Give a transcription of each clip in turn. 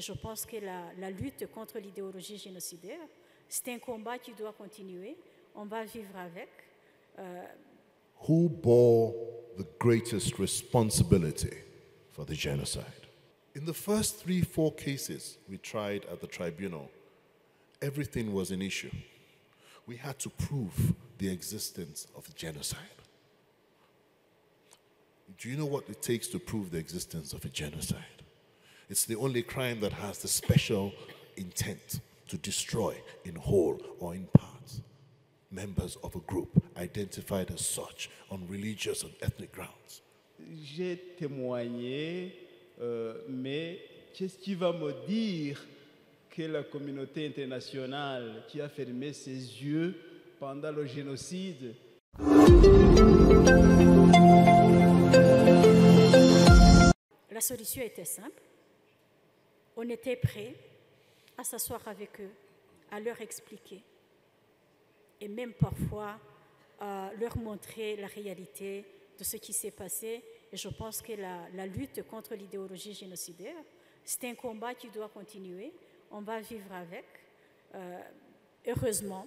Je pense que la lutte contre l'idéologie génocidaire, c'est un combat qui doit continuer. On va vivre avec. Who bore the greatest responsibility for the genocide? In the first 3-4 cases we tried at the tribunal, everything was an issue. We had to prove the existence of genocide. Do you know what it takes to prove the existence of a genocide? It's the only crime that has the special intent to destroy in whole or in part members of a group identified as such on religious and ethnic grounds. J'ai témoigné, mais qu'est-ce qui va me dire que la communauté internationale qui a fermé ses yeux pendant le génocide? La solution était simple. On était prêt à s'asseoir avec eux, à leur expliquer et même parfois leur montrer la réalité de ce qui s'est passé. Et je pense que la lutte contre l'idéologie génocidaire, c'est un combat qui doit continuer. On va vivre avec. Heureusement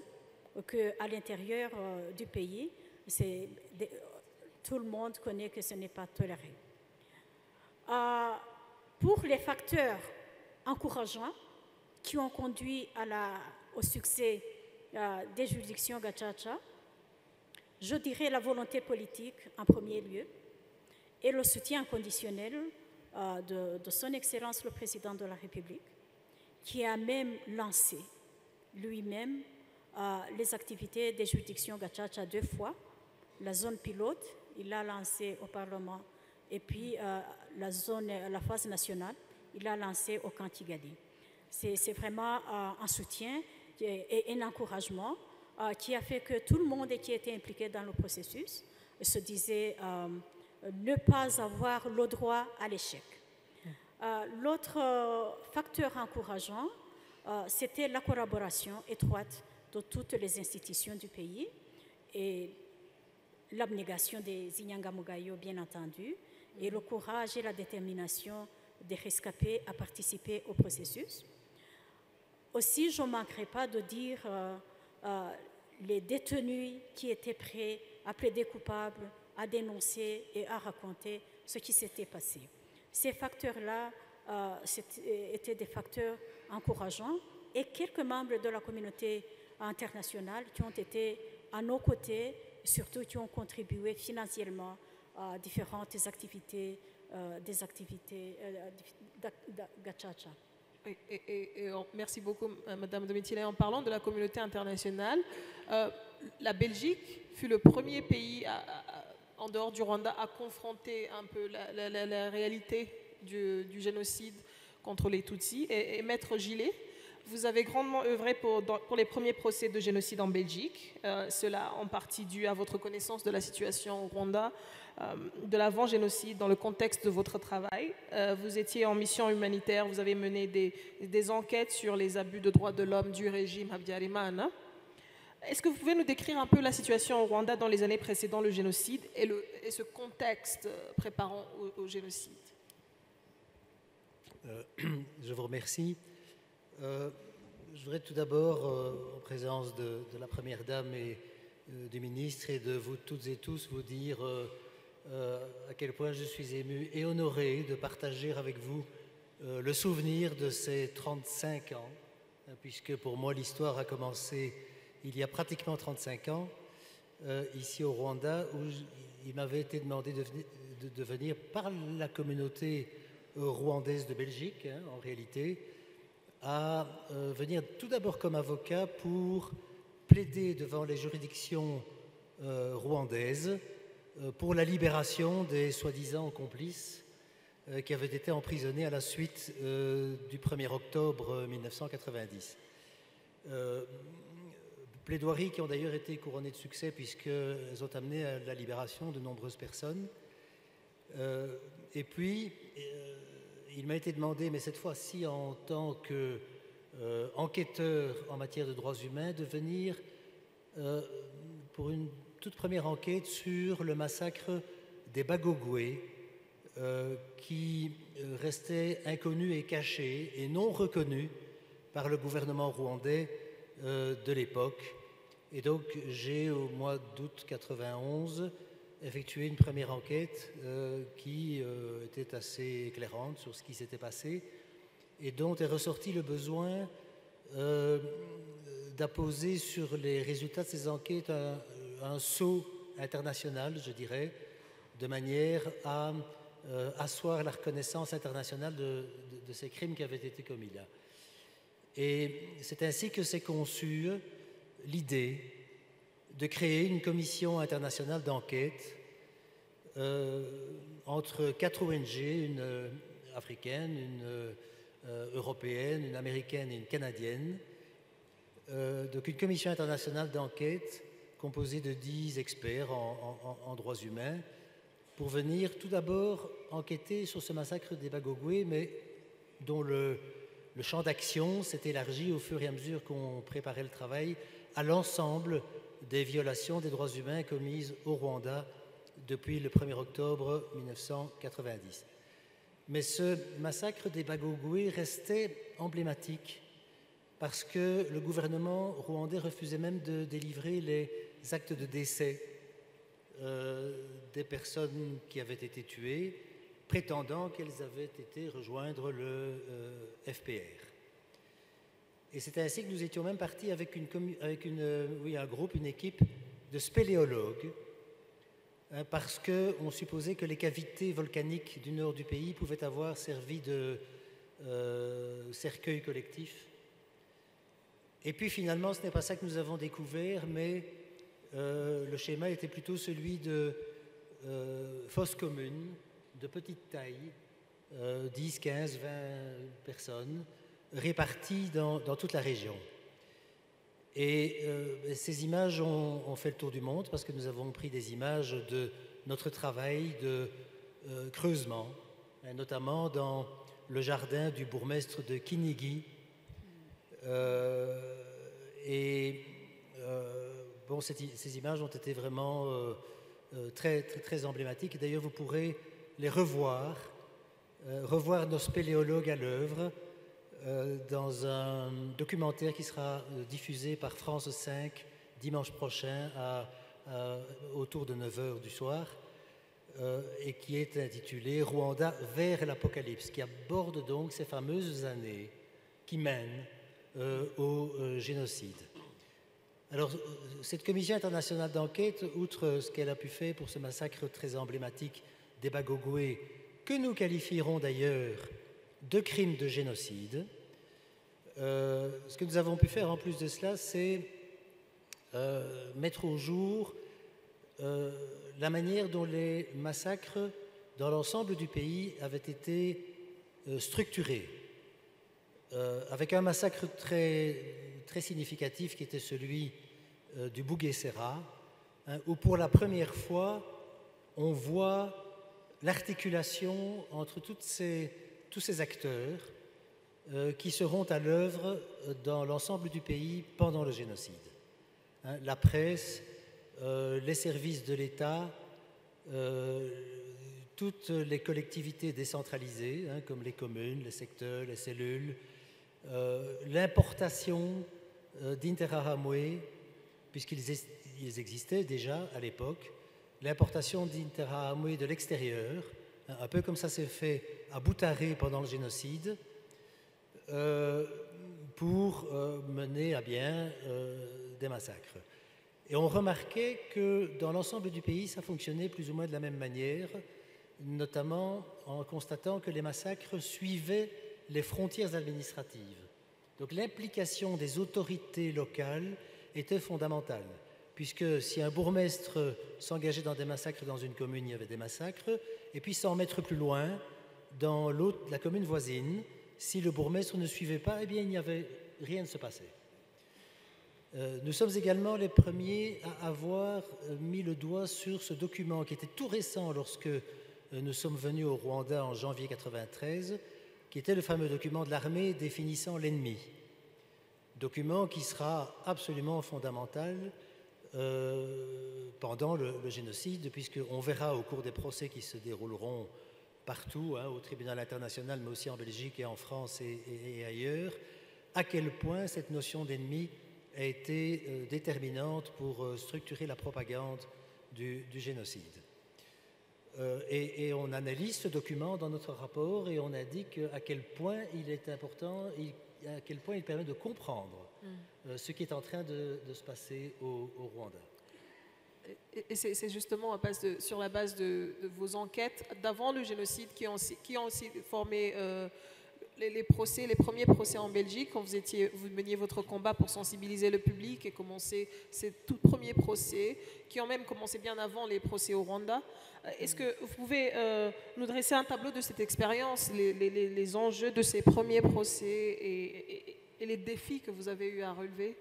qu'à l'intérieur du pays, tout le monde connaît que ce n'est pas toléré. Pour les facteurs encourageants qui ont conduit au succès des juridictions Gacaca, je dirais la volonté politique en premier lieu et le soutien inconditionnel de son Excellence le Président de la République, qui a même lancé lui-même les activités des juridictions Gacaca 2 fois. La zone pilote, il l'a lancée au Parlement, et puis la phase nationale, il l'a lancée au camp Kigali. C'est vraiment un soutien et un encouragement qui a fait que tout le monde qui était impliqué dans le processus se disait ne pas avoir le droit à l'échec. L'autre facteur encourageant, c'était la collaboration étroite de toutes les institutions du pays et l'abnégation des Inyangamugayo, bien entendu, et le courage et la détermination des rescapés à participer au processus. Aussi, je ne manquerai pas de dire les détenus qui étaient prêts à plaider coupables, à dénoncer et à raconter ce qui s'était passé. Ces facteurs-là étaient des facteurs encourageants et quelques membres de la communauté internationale qui ont été à nos côtés, surtout qui ont contribué financièrement à différentes activités, Gacaca. Merci beaucoup, Madame Domitila. En parlant de la communauté internationale, la Belgique fut le premier pays en dehors du Rwanda à confronter un peu la réalité du génocide contre les Tutsis. Et Maître Gillet, vous avez grandement œuvré pour les premiers procès de génocide en Belgique. Cela en partie dû à votre connaissance de la situation au Rwanda, de l'avant-génocide dans le contexte de votre travail. Vous étiez en mission humanitaire, vous avez mené des enquêtes sur les abus de droits de l'homme du régime Habyarimana. Est-ce que vous pouvez nous décrire un peu la situation au Rwanda dans les années précédant le génocide et ce contexte préparant au génocide? Je vous remercie. Je voudrais tout d'abord, en présence de la Première Dame et du ministre et de vous toutes et tous, vous dire à quel point je suis ému et honoré de partager avec vous le souvenir de ces 35 ans, puisque pour moi l'histoire a commencé il y a pratiquement 35 ans, ici au Rwanda, où il m'avait été demandé de venir par la communauté rwandaise de Belgique, en réalité, à venir tout d'abord comme avocat pour plaider devant les juridictions rwandaises pour la libération des soi-disant complices qui avaient été emprisonnés à la suite du 1er octobre 1990. Plaidoiries qui ont d'ailleurs été couronnées de succès puisqu'elles ont amené à la libération de nombreuses personnes. Et puis, il m'a été demandé, mais cette fois-ci en tant qu'enquêteur en matière de droits humains, de venir pour une toute première enquête sur le massacre des Bagogwe qui restait inconnu et caché et non reconnu par le gouvernement rwandais de l'époque. Et donc j'ai, au mois d'août 91, effectué une première enquête qui était assez éclairante sur ce qui s'était passé et dont est ressorti le besoin d'apposer sur les résultats de ces enquêtes un sceau international, je dirais, de manière à asseoir la reconnaissance internationale de ces crimes qui avaient été commis là. Et c'est ainsi que s'est conçue l'idée de créer une commission internationale d'enquête entre 4 ONG, une africaine, une européenne, une américaine et une canadienne. Donc une commission internationale d'enquête composée de 10 experts en droits humains pour venir tout d'abord enquêter sur ce massacre des Bagogwe, mais dont le champ d'action s'est élargi au fur et à mesure qu'on préparait le travail à l'ensemble des violations des droits humains commises au Rwanda depuis le 1er octobre 1990. Mais ce massacre des Bagogwe restait emblématique parce que le gouvernement rwandais refusait même de délivrer les actes de décès des personnes qui avaient été tuées, prétendant qu'elles avaient été rejoindre le FPR. Et c'est ainsi que nous étions même partis avec un groupe, une équipe de spéléologues, parce qu'on supposait que les cavités volcaniques du nord du pays pouvaient avoir servi de cercueil collectif. Et puis finalement, ce n'est pas ça que nous avons découvert, mais le schéma était plutôt celui de fosses communes, de petite taille, 10, 15, 20 personnes, réparties dans toute la région. Et ces images ont fait le tour du monde parce que nous avons pris des images de notre travail de creusement, notamment dans le jardin du bourgmestre de Kinigi. Bon, ces images ont été vraiment très, très, très emblématiques. D'ailleurs, vous pourrez les revoir nos spéléologues à l'œuvre dans un documentaire qui sera diffusé par France 5 dimanche prochain autour de 9h du soir et qui est intitulé « Rwanda vers l'apocalypse », qui aborde donc ces fameuses années qui mènent au génocide. Alors, cette commission internationale d'enquête, outre ce qu'elle a pu faire pour ce massacre très emblématique des Bagogwe, que nous qualifierons d'ailleurs de crime de génocide, ce que nous avons pu faire en plus de cela, c'est mettre au jour la manière dont les massacres dans l'ensemble du pays avaient été structurés. Avec un massacre très, très significatif qui était celui du Bugesera, où pour la première fois, on voit l'articulation entre tous ces acteurs qui seront à l'œuvre dans l'ensemble du pays pendant le génocide. La presse, les services de l'État, toutes les collectivités décentralisées, comme les communes, les secteurs, les cellules, l'importation d'Interahamwe, puisqu'ils existaient déjà à l'époque, l'importation d'Interahamwe de l'extérieur, un peu comme ça s'est fait à Boutaré pendant le génocide, pour mener à bien des massacres. Et on remarquait que dans l'ensemble du pays, ça fonctionnait plus ou moins de la même manière, notamment en constatant que les massacres suivaient les frontières administratives. Donc l'implication des autorités locales était fondamentale, puisque si un bourgmestre s'engageait dans des massacres dans une commune, il y avait des massacres, et puis 100 mètres plus loin, dans la commune voisine, si le bourgmestre ne suivait pas, eh bien il n'y avait rien ne se passait. Nous sommes également les premiers à avoir mis le doigt sur ce document qui était tout récent lorsque nous sommes venus au Rwanda en janvier 1993, qui était le fameux document de l'armée définissant l'ennemi. Document qui sera absolument fondamental pendant le génocide, puisqu'on verra au cours des procès qui se dérouleront partout, hein, au tribunal international, mais aussi en Belgique et en France et ailleurs, à quel point cette notion d'ennemi a été déterminante pour structurer la propagande du génocide. Et on analyse ce document dans notre rapport et on indique à quel point il est important, à quel point il permet de comprendre ce qui est en train de se passer au Rwanda. Et c'est justement sur la base de vos enquêtes d'avant le génocide qui ont aussi formé les premiers procès en Belgique, quand vous meniez votre combat pour sensibiliser le public et commencer ces tout premiers procès, qui ont même commencé bien avant les procès au Rwanda. Est-ce que vous pouvez nous dresser un tableau de cette expérience, les enjeux de ces premiers procès et les défis que vous avez eu à relever?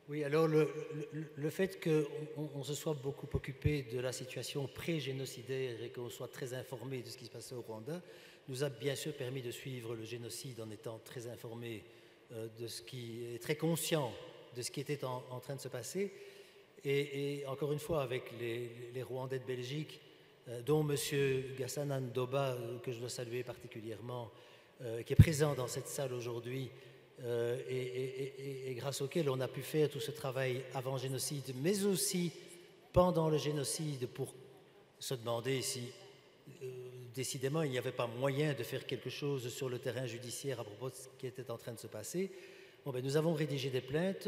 Oui, alors le fait qu'on se soit beaucoup occupé de la situation pré-génocidaire et qu'on soit très informé de ce qui se passait au Rwanda nous a bien sûr permis de suivre le génocide en étant très informé de ce qui est très conscient de ce qui était en train de se passer. Et encore une fois, avec les Rwandais de Belgique, dont M. Gassanan Doba, que je dois saluer particulièrement, qui est présent dans cette salle aujourd'hui, et grâce auquel on a pu faire tout ce travail avant le génocide, mais aussi pendant le génocide, pour se demander si, décidément, il n'y avait pas moyen de faire quelque chose sur le terrain judiciaire à propos de ce qui était en train de se passer. Bon, ben, nous avons rédigé des plaintes,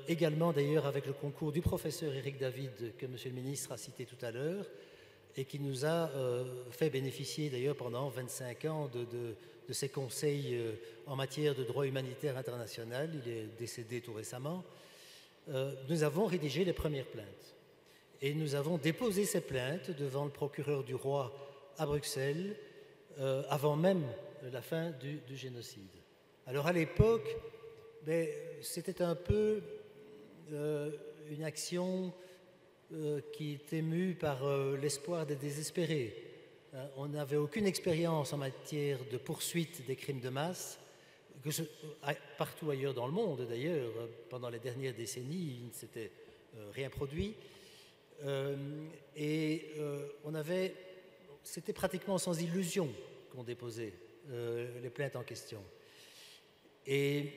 également d'ailleurs avec le concours du professeur Éric David, que M. le ministre a cité tout à l'heure, et qui nous a fait bénéficier d'ailleurs pendant 25 ans de ses conseils en matière de droit humanitaire international. Il est décédé tout récemment. Nous avons rédigé les premières plaintes. Et nous avons déposé ces plaintes devant le procureur du roi à Bruxelles, avant même la fin du génocide. Alors à l'époque, ben, c'était un peu une action qui était mue par l'espoir des désespérés. On n'avait aucune expérience en matière de poursuite des crimes de masse, partout ailleurs dans le monde d'ailleurs. Pendant les dernières décennies, il ne s'était rien produit. C'était pratiquement sans illusion qu'on déposait les plaintes en question. Et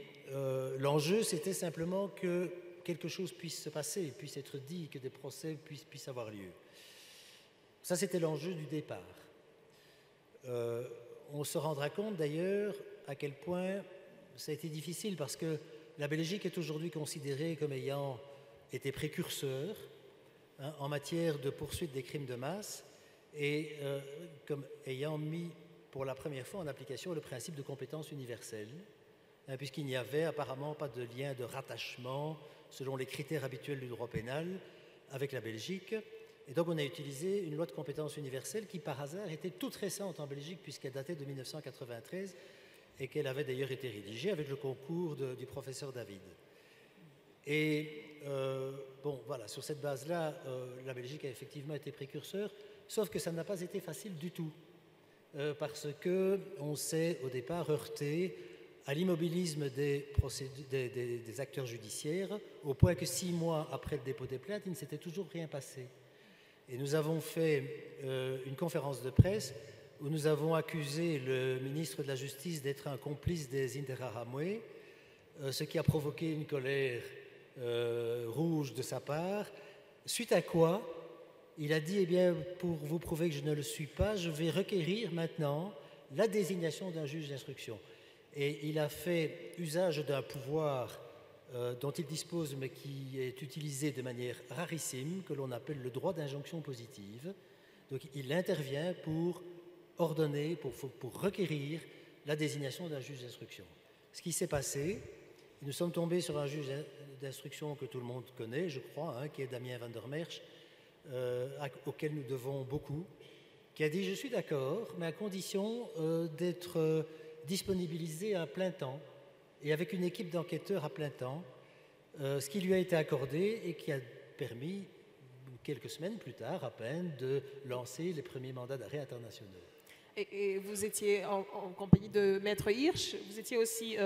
l'enjeu, c'était simplement que quelque chose puisse se passer, puisse être dit, que des procès puissent avoir lieu. Ça, c'était l'enjeu du départ. On se rendra compte d'ailleurs à quel point ça a été difficile, parce que la Belgique est aujourd'hui considérée comme ayant été précurseur en matière de poursuite des crimes de masse et comme ayant mis pour la première fois en application le principe de compétence universelle, puisqu'il n'y avait apparemment pas de lien de rattachement selon les critères habituels du droit pénal avec la Belgique. Et donc on a utilisé une loi de compétence universelle qui par hasard était toute récente en Belgique, puisqu'elle datait de 1993 et qu'elle avait d'ailleurs été rédigée avec le concours du professeur David. Et bon, voilà, sur cette base-là, la Belgique a effectivement été précurseur, sauf que ça n'a pas été facile du tout, parce qu'on s'est au départ heurté à l'immobilisme des acteurs judiciaires, au point que 6 mois après le dépôt des plaintes, il ne s'était toujours rien passé. Et nous avons fait une conférence de presse où nous avons accusé le ministre de la Justice d'être un complice des Interahamwe, ce qui a provoqué une colère rouge de sa part, suite à quoi il a dit, eh bien, pour vous prouver que je ne le suis pas, je vais requérir maintenant la désignation d'un juge d'instruction. Et il a fait usage d'un pouvoir dont il dispose, mais qui est utilisé de manière rarissime, que l'on appelle le droit d'injonction positive. Donc il intervient pour ordonner, pour requérir la désignation d'un juge d'instruction. Ce qui s'est passé, nous sommes tombés sur un juge d'instruction que tout le monde connaît, je crois, qui est Damien van der Merch, auquel nous devons beaucoup, qui a dit « Je suis d'accord, mais à condition d'être disponibilisé à plein temps et avec une équipe d'enquêteurs à plein temps, ce qui lui a été accordé et qui a permis, quelques semaines plus tard à peine, de lancer les premiers mandats d'arrêt internationaux. » Et vous étiez en compagnie de Maître Hirsch, vous étiez aussi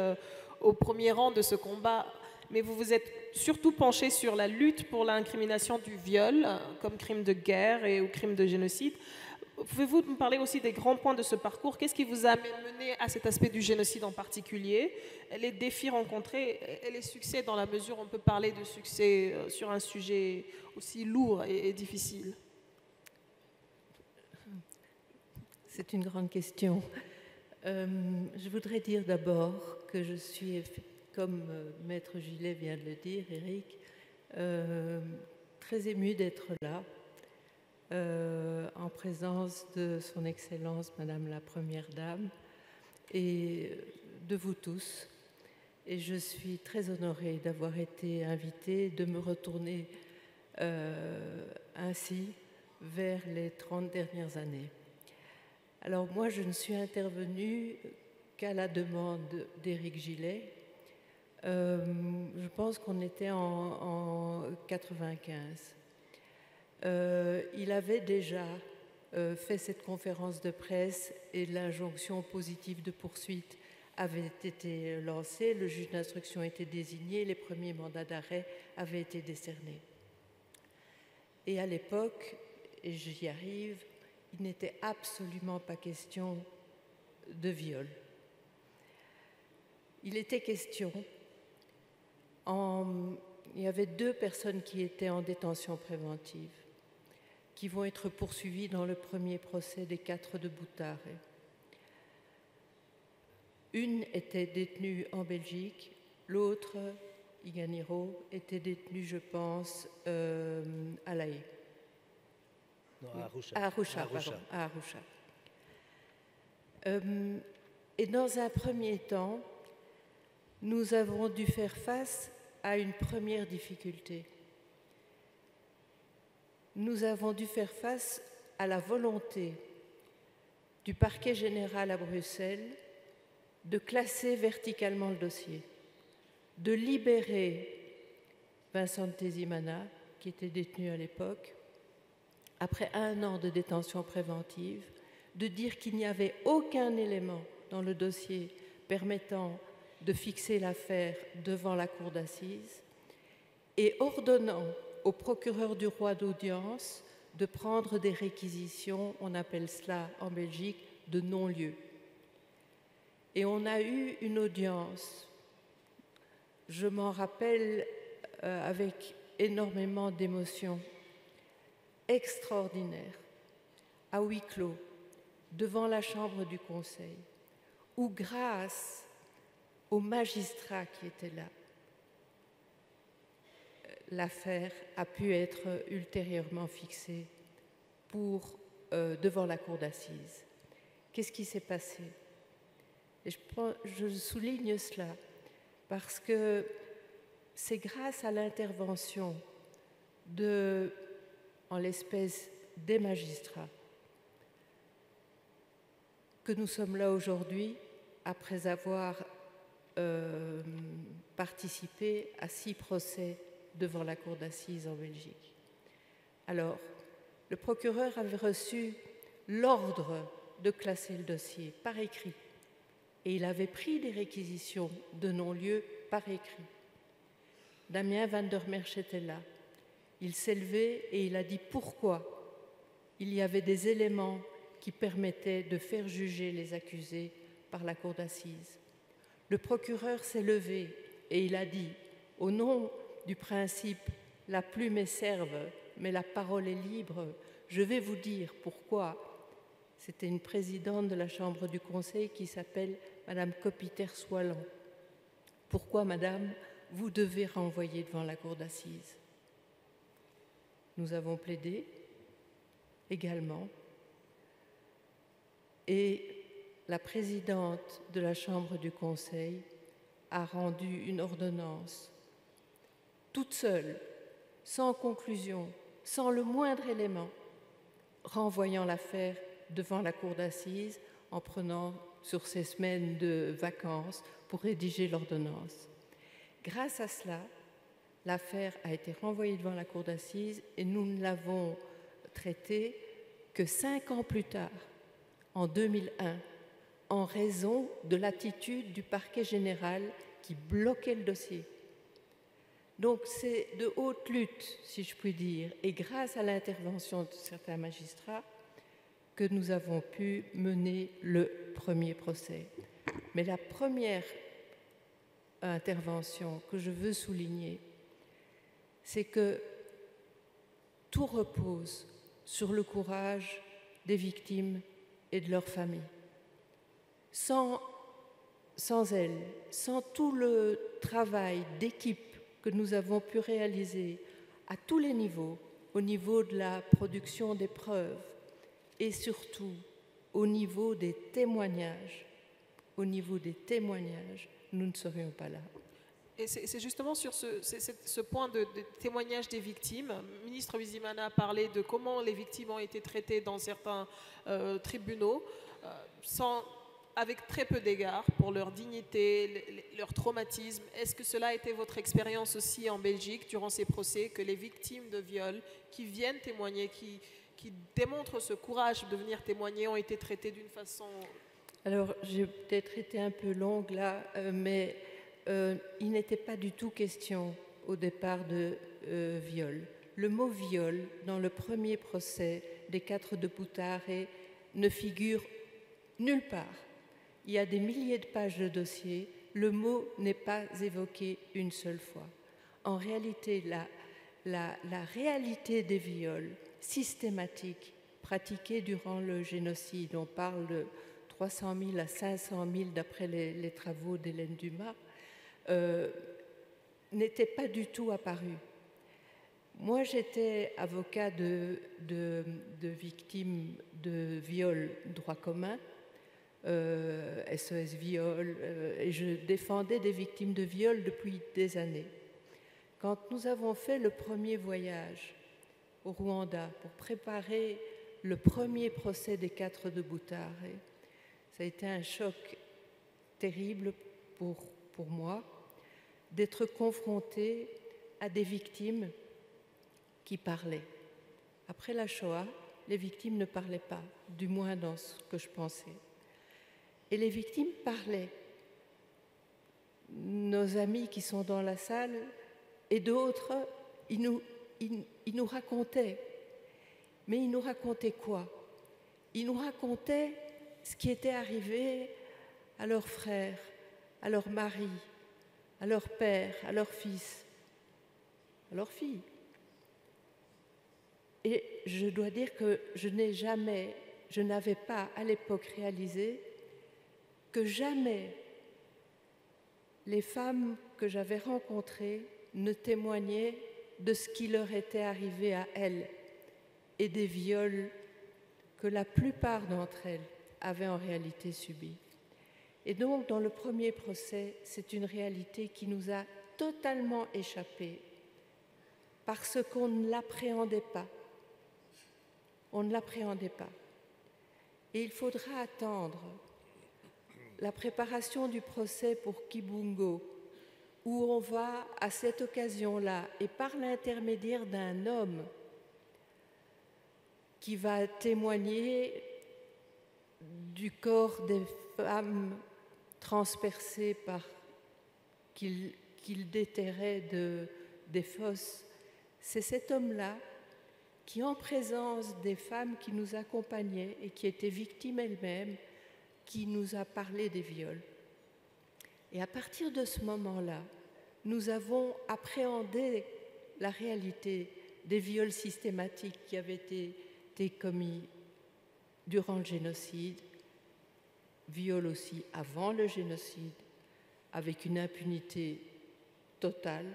au premier rang de ce combat, mais vous vous êtes surtout penché sur la lutte pour l'incrimination du viol comme crime de guerre ou crime de génocide. Pouvez-vous me parler aussi des grands points de ce parcours? Qu'est-ce qui vous a mené à cet aspect du génocide en particulier? Les défis rencontrés et les succès, dans la mesure où on peut parler de succès sur un sujet aussi lourd et difficile? C'est une grande question. Je voudrais dire d'abord que je suis, comme Maître Gillet vient de le dire, Éric, très émue d'être là, en présence de Son Excellence Madame la Première Dame et de vous tous. Et je suis très honorée d'avoir été invitée, de me retourner ainsi vers les 30 dernières années. Alors moi, je ne suis intervenue qu'à la demande d'Éric Gillet. Je pense qu'on était en 95. Il avait déjà fait cette conférence de presse et l'injonction positive de poursuite avait été lancée, le juge d'instruction était désigné, les premiers mandats d'arrêt avaient été décernés. Et à l'époque, et j'y arrive, il n'était absolument pas question de viol. Il était question, il y avait 2 personnes qui étaient en détention préventive, qui vont être poursuivies dans le premier procès des 4 de Boutaré. Une était détenue en Belgique, l'autre, Iganiro, était détenue, je pense, à La Haye. Non, à Arusha. À Arusha. Et dans un premier temps, nous avons dû faire face à une première difficulté. Nous avons dû faire face à la volonté du parquet général à Bruxelles de classer verticalement le dossier, de libérer Vincent Tezimana, qui était détenu à l'époque, après 1 an de détention préventive, de dire qu'il n'y avait aucun élément dans le dossier permettant de fixer l'affaire devant la cour d'assises et ordonnant au procureur du roi d'audience de prendre des réquisitions, on appelle cela en Belgique, de non-lieu. Et on a eu une audience, je m'en rappelle avec énormément d'émotion, extraordinaire, à huis clos, devant la chambre du Conseil, où grâce aux magistrats qui étaient là, l'affaire a pu être ultérieurement fixée devant la cour d'assises. Qu'est-ce qui s'est passé? Et je souligne cela parce que c'est grâce à l'intervention en l'espèce des magistrats que nous sommes là aujourd'hui après avoir participé à 6 procès devant la cour d'assises en Belgique. Alors, le procureur avait reçu l'ordre de classer le dossier par écrit et il avait pris des réquisitions de non-lieu par écrit. Damien van der Merch était là. Il s'est levé et il a dit pourquoi il y avait des éléments qui permettaient de faire juger les accusés par la cour d'assises. Le procureur s'est levé et il a dit, au nom du principe « la plume est serve, mais la parole est libre », je vais vous dire pourquoi. C'était une présidente de la Chambre du Conseil qui s'appelle Madame Copiter-Soilan. Pourquoi, Madame, vous devez renvoyer devant la cour d'assises? Nous avons plaidé également. Et la présidente de la Chambre du Conseil a rendu une ordonnance toute seule, sans conclusion, sans le moindre élément, renvoyant l'affaire devant la cour d'assises en prenant sur ces semaines de vacances pour rédiger l'ordonnance. Grâce à cela, l'affaire a été renvoyée devant la cour d'assises et nous ne l'avons traitée que 5 ans plus tard, en 2001, en raison de l'attitude du parquet général qui bloquait le dossier. Donc c'est de haute lutte, si je puis dire, et grâce à l'intervention de certains magistrats, que nous avons pu mener le premier procès. Mais la première intervention que je veux souligner, c'est que tout repose sur le courage des victimes et de leurs familles. Sans elles, sans tout le travail d'équipe que nous avons pu réaliser à tous les niveaux, au niveau de la production des preuves et surtout au niveau des témoignages, nous ne serions pas là. Et c'est justement sur ce point de témoignage des victimes. Le ministre Bizimana a parlé de comment les victimes ont été traitées dans certains tribunaux, avec très peu d'égards pour leur dignité, leur traumatisme. Est-ce que cela a été votre expérience aussi en Belgique durant ces procès, que les victimes de viol qui viennent témoigner, qui démontrent ce courage de venir témoigner, ont été traitées d'une façon... Alors, j'ai peut-être été un peu longue là, mais il n'était pas du tout question au départ de viol. Le mot viol, dans le premier procès des 4 de Boutaré, ne figure nulle part. Il y a des milliers de pages de dossier, le mot n'est pas évoqué une seule fois. En réalité, la réalité des viols systématiques pratiqués durant le génocide, on parle de 300 000 à 500 000 d'après les travaux d'Hélène Dumas, n'était pas du tout apparu. Moi, j'étais avocat de victimes de viol droit commun, SOS Viol, et je défendais des victimes de viol depuis des années. Quand nous avons fait le premier voyage au Rwanda pour préparer le premier procès des 4 de Boutaré, ça a été un choc terrible pour moi d'être confrontée à des victimes qui parlaient. Après la Shoah, les victimes ne parlaient pas, du moins dans ce que je pensais. Et les victimes parlaient. Nos amis qui sont dans la salle et d'autres, ils nous racontaient. Mais ils nous racontaient quoi? Ils nous racontaient ce qui était arrivé à leurs frères, à leur mari, à leur père, à leur fils, à leur fille. Et je dois dire que je n'avais pas à l'époque réalisé que jamais les femmes que j'avais rencontrées ne témoignaient de ce qui leur était arrivé à elles et des viols que la plupart d'entre elles avaient en réalité subis. Et donc, dans le premier procès, c'est une réalité qui nous a totalement échappé parce qu'on ne l'appréhendait pas. On ne l'appréhendait pas. Et il faudra attendre la préparation du procès pour Kibungo, où on va, à cette occasion-là, et par l'intermédiaire d'un homme qui va témoigner du corps des femmes transpercées par qu'il déterrait des fosses. C'est cet homme-là qui, en présence des femmes qui nous accompagnaient et qui étaient victimes elles-mêmes, qui nous a parlé des viols. Et à partir de ce moment-là, nous avons appréhendé la réalité des viols systématiques qui avaient été commis durant le génocide, viols aussi avant le génocide, avec une impunité totale,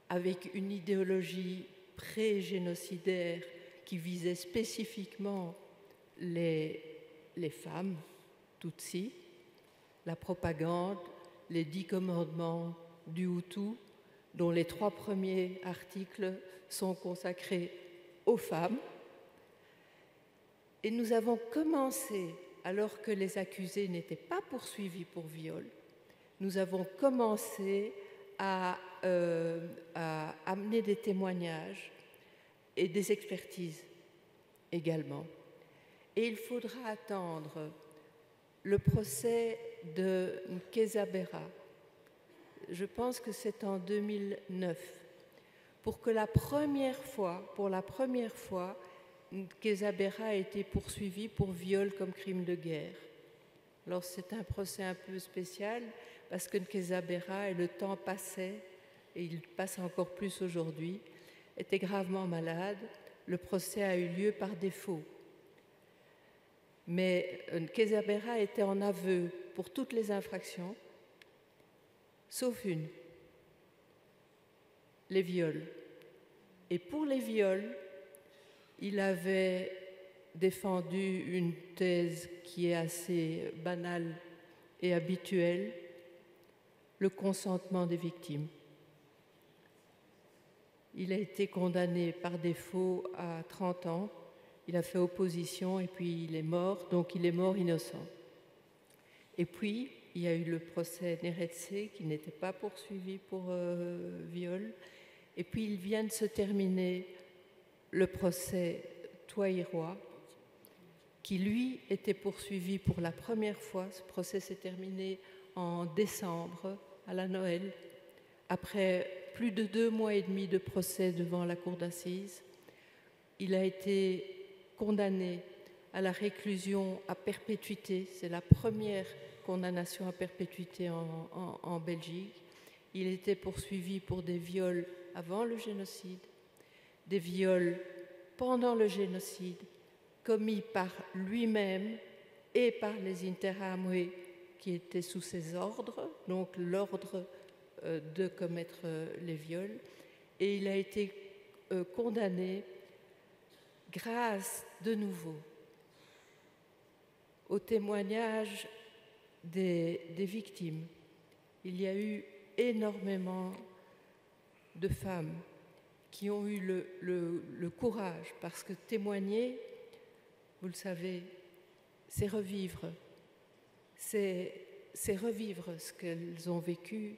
avec une idéologie pré-génocidaire qui visait spécifiquement les femmes, Tutsis, la propagande, les 10 commandements du Hutu, dont les 3 premiers articles sont consacrés aux femmes. Et nous avons commencé, alors que les accusés n'étaient pas poursuivis pour viol, nous avons commencé à amener des témoignages et des expertises également. Et il faudra attendre le procès de Nkezabera, je pense que c'est en 2009, pour la première fois, Nkezabera a été poursuivi pour viol comme crime de guerre. Alors c'est un procès un peu spécial parce que Nkezabera, et le temps passait, et il passe encore plus aujourd'hui, était gravement malade. Le procès a eu lieu par défaut. Mais Nkezabera était en aveu pour toutes les infractions, sauf une, les viols. Et pour les viols, il avait défendu une thèse qui est assez banale et habituelle, le consentement des victimes. Il a été condamné par défaut à 30 ans, il a fait opposition et puis il est mort, donc il est mort innocent. Et puis, il y a eu le procès Neretse qui n'était pas poursuivi pour viol. Et puis, il vient de se terminer le procès Toiroy, qui lui était poursuivi pour la première fois. Ce procès s'est terminé en décembre, à la Noël, après plus de 2 mois et demi de procès devant la cour d'assises. Il a été condamné à la réclusion à perpétuité. C'est la première condamnation à perpétuité en Belgique. Il était poursuivi pour des viols avant le génocide, des viols pendant le génocide, commis par lui-même et par les Interahamwe qui étaient sous ses ordres, donc l'ordre de commettre les viols. Et il a été condamné grâce de nouveau au témoignage des victimes. Il y a eu énormément de femmes qui ont eu le courage, parce que témoigner, vous le savez, c'est revivre. C'est revivre ce qu'elles ont vécu,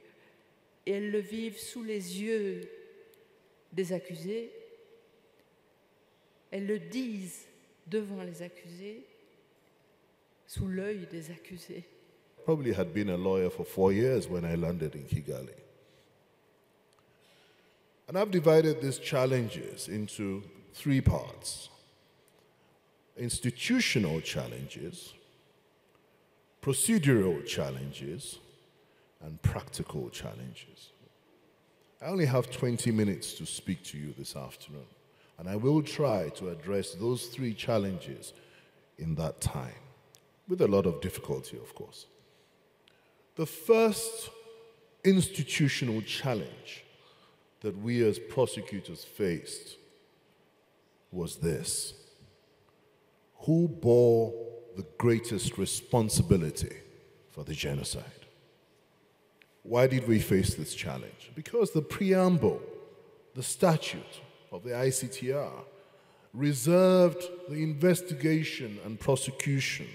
et elles le vivent sous les yeux des accusés. Elles le disent devant les accusés, sous l'œil des accusés. Probably had been a lawyer for 4 years when I landed in Kigali. And I've divided these challenges into 3 parts: institutional challenges, procedural challenges, and practical challenges. I only have 20 minutes to speak to you this afternoon, and I will try to address those 3 challenges in that time, with a lot of difficulty, of course. The first institutional challenge that we as prosecutors faced was this: who bore the greatest responsibility for the genocide? Why did we face this challenge? Because the preamble, the statute of the ICTR, reserved the investigation and prosecution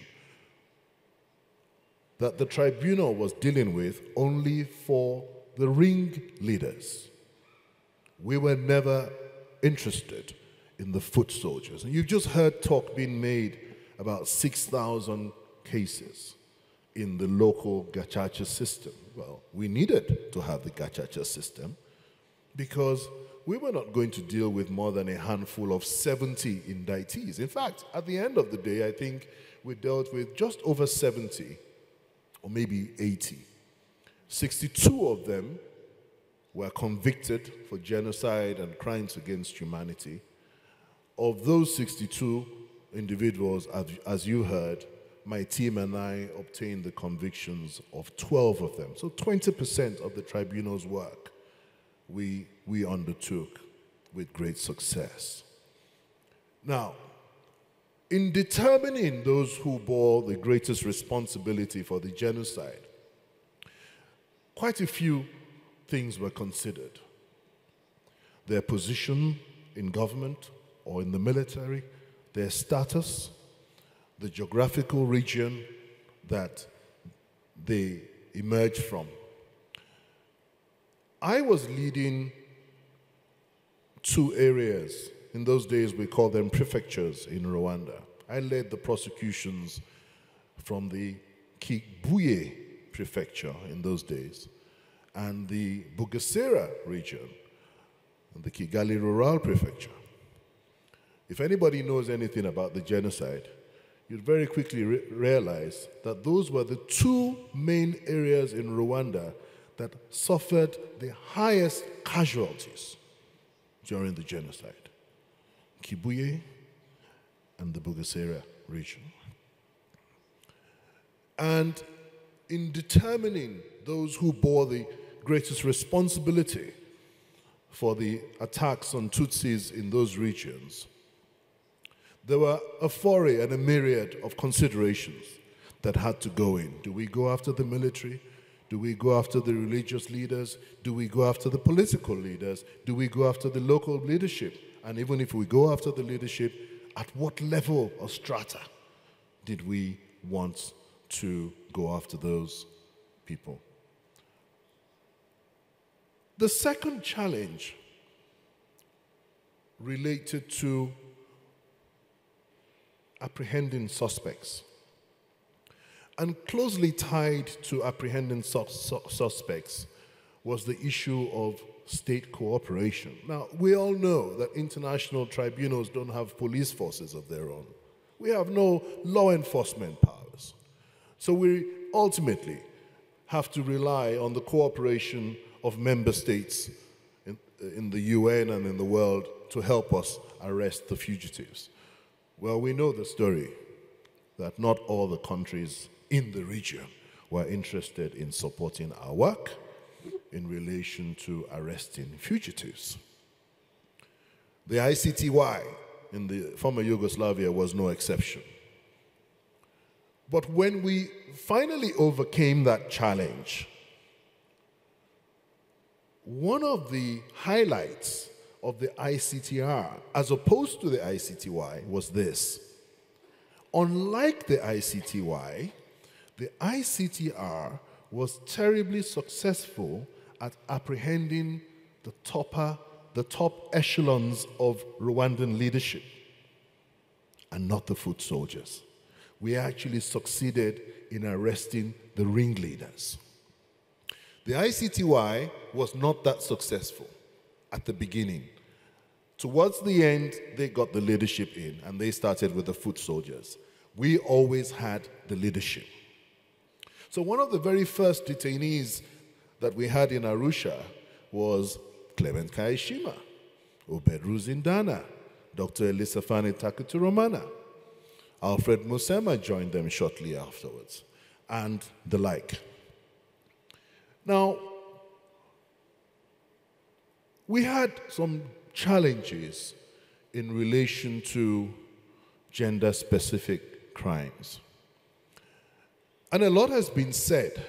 that the tribunal was dealing with only for the ringleaders. We were never interested in the foot soldiers. And you've just heard talk being made about 6,000 cases in the local Gacaca system. Well, we needed to have the Gacaca system because we were not going to deal with more than a handful of 70 indictees. In fact, at the end of the day, I think we dealt with just over 70, or maybe 80. 62 of them were convicted for genocide and crimes against humanity. Of those 62 individuals, as you heard, my team and I obtained the convictions of 12 of them. So 20% of the tribunal's work we undertook with great success. Now, in determining those who bore the greatest responsibility for the genocide, quite a few things were considered. Their position in government or in the military, their status, the geographical region that they emerged from. I was leading 2 areas. In those days, we called them prefectures in Rwanda. I led the prosecutions from the Kibuye prefecture in those days and the Bugesera region, the Kigali Rural Prefecture. If anybody knows anything about the genocide, you'd very quickly realize that those were the two main areas in Rwanda that suffered the highest casualties during the genocide. Kibuye and the Bugesera region. And in determining those who bore the greatest responsibility for the attacks on Tutsis in those regions, there were a foray and a myriad of considerations that had to go in. Do we go after the military? Do we go after the religious leaders? Do we go after the political leaders? Do we go after the local leadership? And even if we go after the leadership, at what level or strata did we want to go after those people? The second challenge related to apprehending suspects. And closely tied to apprehending suspects was the issue of state cooperation. Now, we all know that international tribunals don't have police forces of their own. We have no law enforcement powers. So we ultimately have to rely on the cooperation of member states in the UN and in the world to help us arrest the fugitives. Well, we know the story that not all the countries in the region were interested in supporting our work in relation to arresting fugitives. The ICTY in the former Yugoslavia was no exception. But when we finally overcame that challenge, one of the highlights of the ICTR, as opposed to the ICTY, was this. Unlike the ICTY, the ICTR was terribly successful at apprehending the top echelons of Rwandan leadership, and not the foot soldiers. We actually succeeded in arresting the ringleaders. The ICTY was not that successful at the beginning. Towards the end, they got the leadership in, and they started with the foot soldiers. We always had the leadership. So one of the very first detainees that we had in Arusha was Clement Kayishema, Obed Ruzindana, Dr. Elisafani Takuturomana. Alfred Musema joined them shortly afterwards, and the like. Now, we had some challenges in relation to gender-specific crimes. And a lot has been said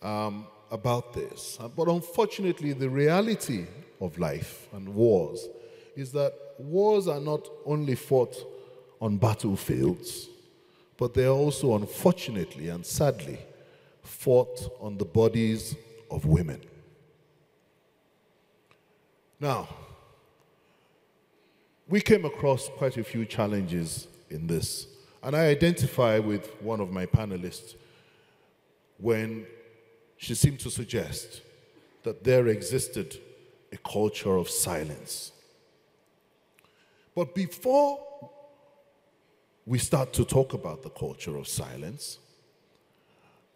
about this. But unfortunately, the reality of life and wars is that wars are not only fought on battlefields, but they are also, unfortunately and sadly, fought on the bodies of women. Now, we came across quite a few challenges in this, and I identify with one of my panelists when she seemed to suggest that there existed a culture of silence. But before we start to talk about the culture of silence,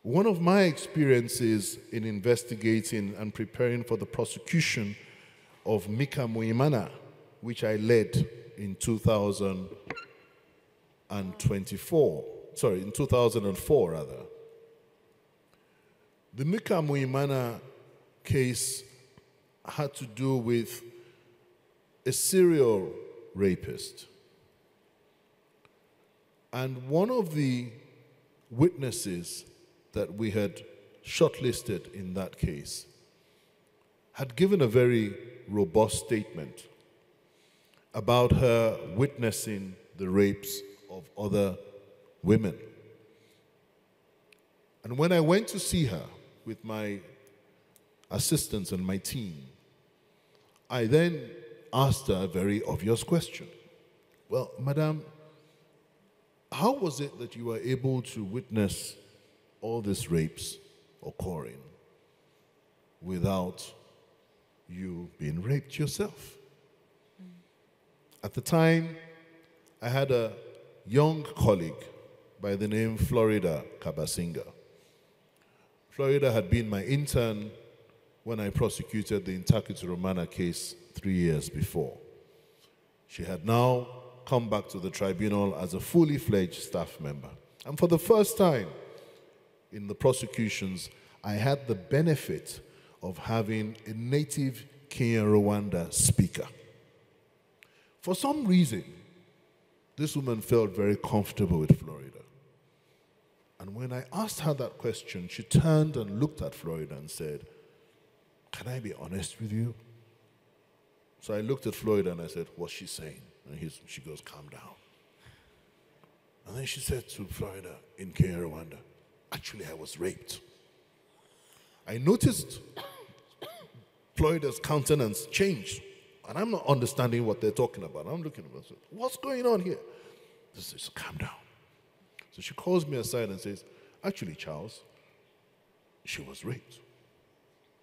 one of my experiences in investigating and preparing for the prosecution of Mika Muimana, which I led in 2004 rather. The Mika Muimana case had to do with a serial rapist. And one of the witnesses that we had shortlisted in that case had given a very robust statement about her witnessing the rapes of other women. And when I went to see her with my assistants and my team, I then asked her a very obvious question. Well, Madam, how was it that you were able to witness all these rapes occurring without you being raped yourself? At the time, I had a young colleague by the name Florida Kabasinga. Florida had been my intern when I prosecuted the Intakitu Romana case 3 years before. She had now come back to the tribunal as a fully fledged staff member. And for the first time in the prosecutions, I had the benefit of having a native Kenya-Rwanda speaker. For some reason, this woman felt very comfortable with Florida. And when I asked her that question, she turned and looked at Florida and said, "Can I be honest with you?" So I looked at Florida and I said, "What's she saying?" And she goes, "Calm down." And then she said to Florida in Kenya, Rwanda, "Actually, I was raped." I noticed Florida's countenance changed. And I'm not understanding what they're talking about. I'm looking at her, "What's going on here?" This is, "Calm down." So she calls me aside and says, "Actually, Charles, she was raped."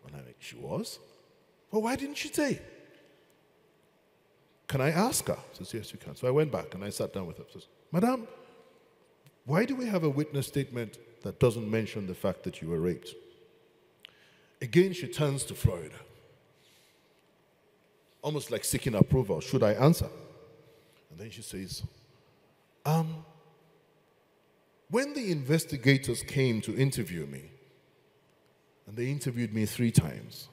And I'm like, "She was? Well, why didn't she say? Can I ask her?" She says, "Yes, you can." So I went back and I sat down with her. She says, "Madam, why do we have a witness statement that doesn't mention the fact that you were raped?" Again, she turns to Florida, almost like seeking approval. Should I answer? And then she says, when the investigators came to interview me, and they interviewed me 3 times,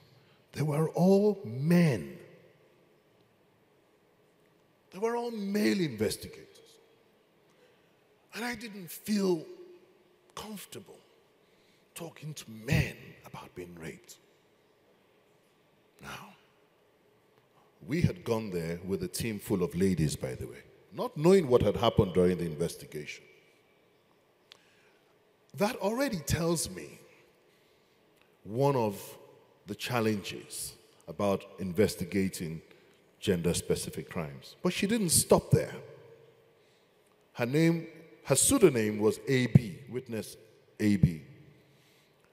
they were all men. They were all male investigators. And I didn't feel comfortable talking to men about being raped. Now, we had gone there with a team full of ladies, by the way, not knowing what had happened during the investigation. That already tells me one of the challenges about investigating gender-specific crimes. But she didn't stop there. Her pseudonym was AB, Witness AB.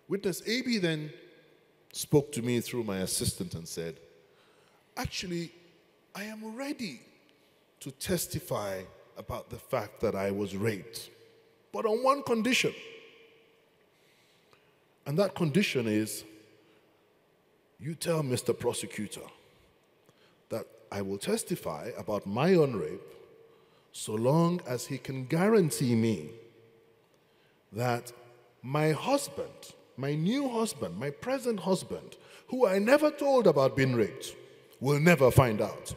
Witness AB then spoke to me through my assistant and said, "Actually, I am ready to testify about the fact that I was raped, but on one condition. And that condition is, you tell Mr. Prosecutor that I will testify about my own rape so long as he can guarantee me that my husband, my new husband, my present husband, who I never told about being raped, will never find out."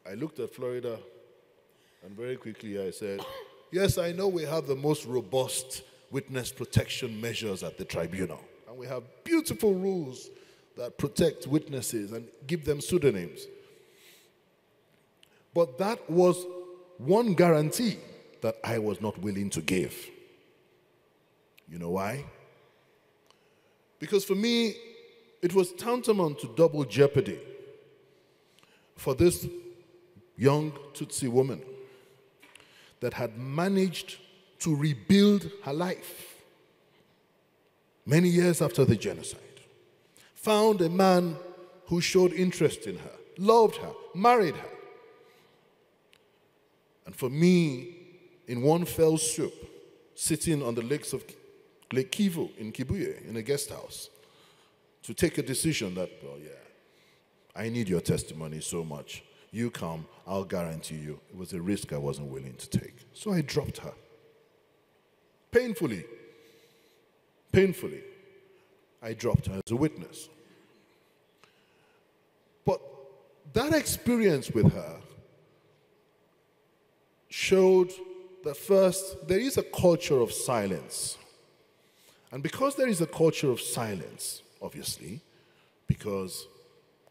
I looked at Florida and very quickly I said, "Yes, I know we have the most robust witness protection measures at the tribunal. And we have beautiful rules that protect witnesses and give them pseudonyms. But that was one guarantee that I was not willing to give." You know why? Because for me, it was tantamount to double jeopardy for this young Tutsi woman that had managed to rebuild her life many years after the genocide, found a man who showed interest in her, loved her, married her. And for me, in one fell swoop, sitting on the lakes of Lake Kivu in Kibuye in a guest house, to take a decision that, well, yeah, I need your testimony so much. You come, I'll guarantee you. It was a risk I wasn't willing to take. So I dropped her. Painfully, I dropped her as a witness. But that experience with her showed that first, there is a culture of silence. And because there is a culture of silence, obviously, because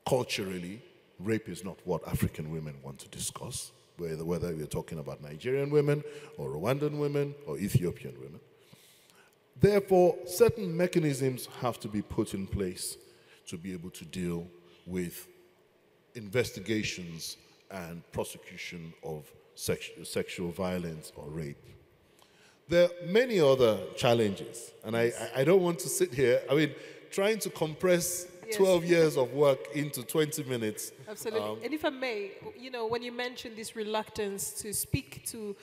culturally, rape is not what African women want to discuss, whether we're talking about Nigerian women or Rwandan women or Ethiopian women. Therefore, certain mechanisms have to be put in place to be able to deal with investigations and prosecution of sexual violence or rape. There are many other challenges, and I don't want to sit here, trying to compress Yes. 12 years of work into 20 minutes. Absolutely. And if I may, you know, when you mentioned this reluctance to speak to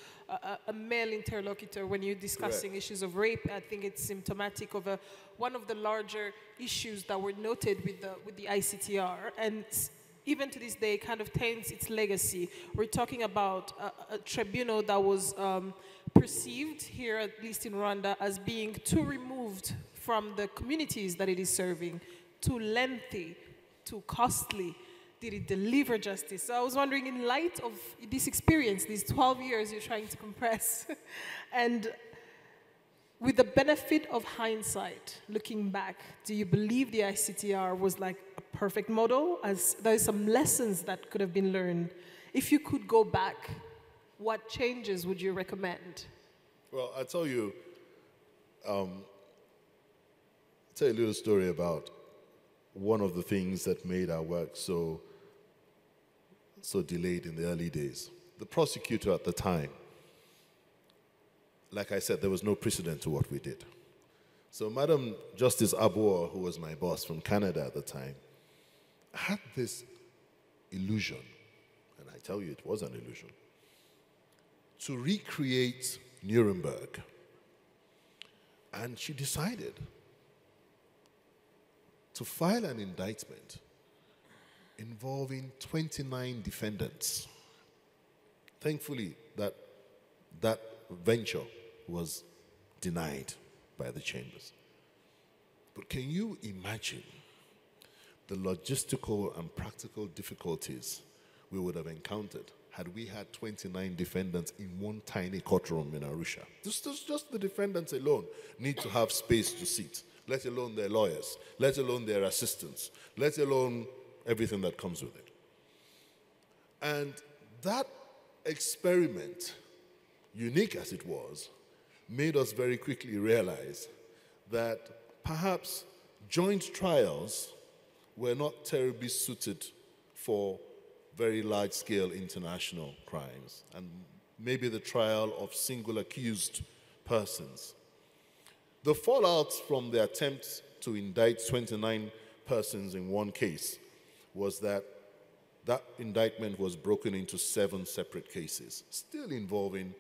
a male interlocutor when you're discussing Correct. issues of rape, I think it's symptomatic of one of the larger issues that were noted with the ICTR. And even to this day, kind of taints its legacy. We're talking about a tribunal that was perceived here, at least in Rwanda, as being too removed from the communities that it is serving, too lengthy, too costly. Did it deliver justice? So I was wondering, in light of this experience, these 12 years you're trying to compress, and with the benefit of hindsight, looking back, do you believe the ICTR was like a perfect model? As there's some lessons that could have been learned. If you could go back, what changes would you recommend? Well, I'll tell you, tell you a little story about one of the things that made our work so delayed in the early days. The prosecutor at the time, like I said, there was no precedent to what we did. So Madam Justice Abor, who was my boss from Canada at the time, had this illusion, and I tell you it was an illusion, to recreate Nuremberg. And she decided to file an indictment involving 29 defendants. Thankfully, that venture was denied by the chambers. But can you imagine the logistical and practical difficulties we would have encountered had we had 29 defendants in one tiny courtroom in Arusha? Just the defendants alone need to have space to sit, let alone their lawyers, let alone their assistants, let alone everything that comes with it. And that experiment, unique as it was, made us very quickly realize that perhaps joint trials were not terribly suited for very large-scale international crimes, and maybe the trial of single accused persons. The fallout from the attempt to indict 29 persons in one case was that indictment was broken into 7 separate cases, still involving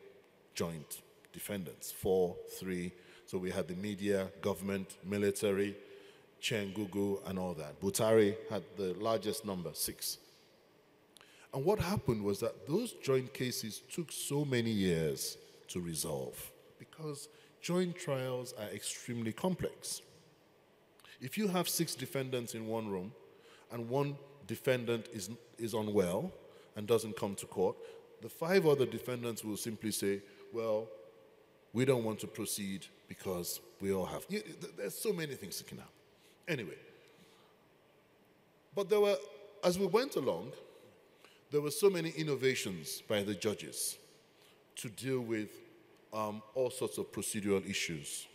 joint defendants, 4, 3. So we had the media, government, military, Chengugu, and all that. Butari had the largest number, 6. And what happened was that those joint cases took so many years to resolve because joint trials are extremely complex. If you have 6 defendants in one room and one defendant is unwell and doesn't come to court, the 5 other defendants will simply say, well, we don't want to proceed because we all have. There's so many things that can happen. Anyway, but as we went along, there were so many innovations by the judges to deal with all sorts of procedural issues.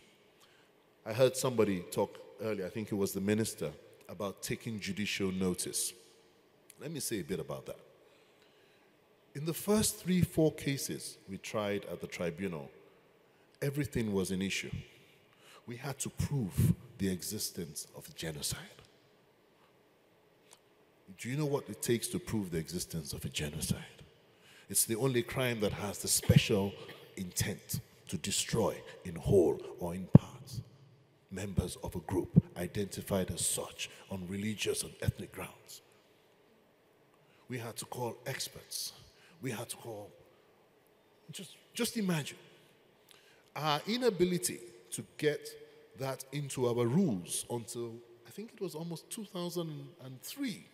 I heard somebody talk earlier, I think it was the minister, about taking judicial notice. Let me say a bit about that. In the first 3-4 cases we tried at the tribunal, everything was an issue. We had to prove the existence of genocide. Do you know what it takes to prove the existence of a genocide? It's the only crime that has the special intent to destroy in whole or in parts members of a group identified as such on religious and ethnic grounds. We had to call experts. We had to call, just imagine, our inability to get that into our rules until, I think it was almost 2003,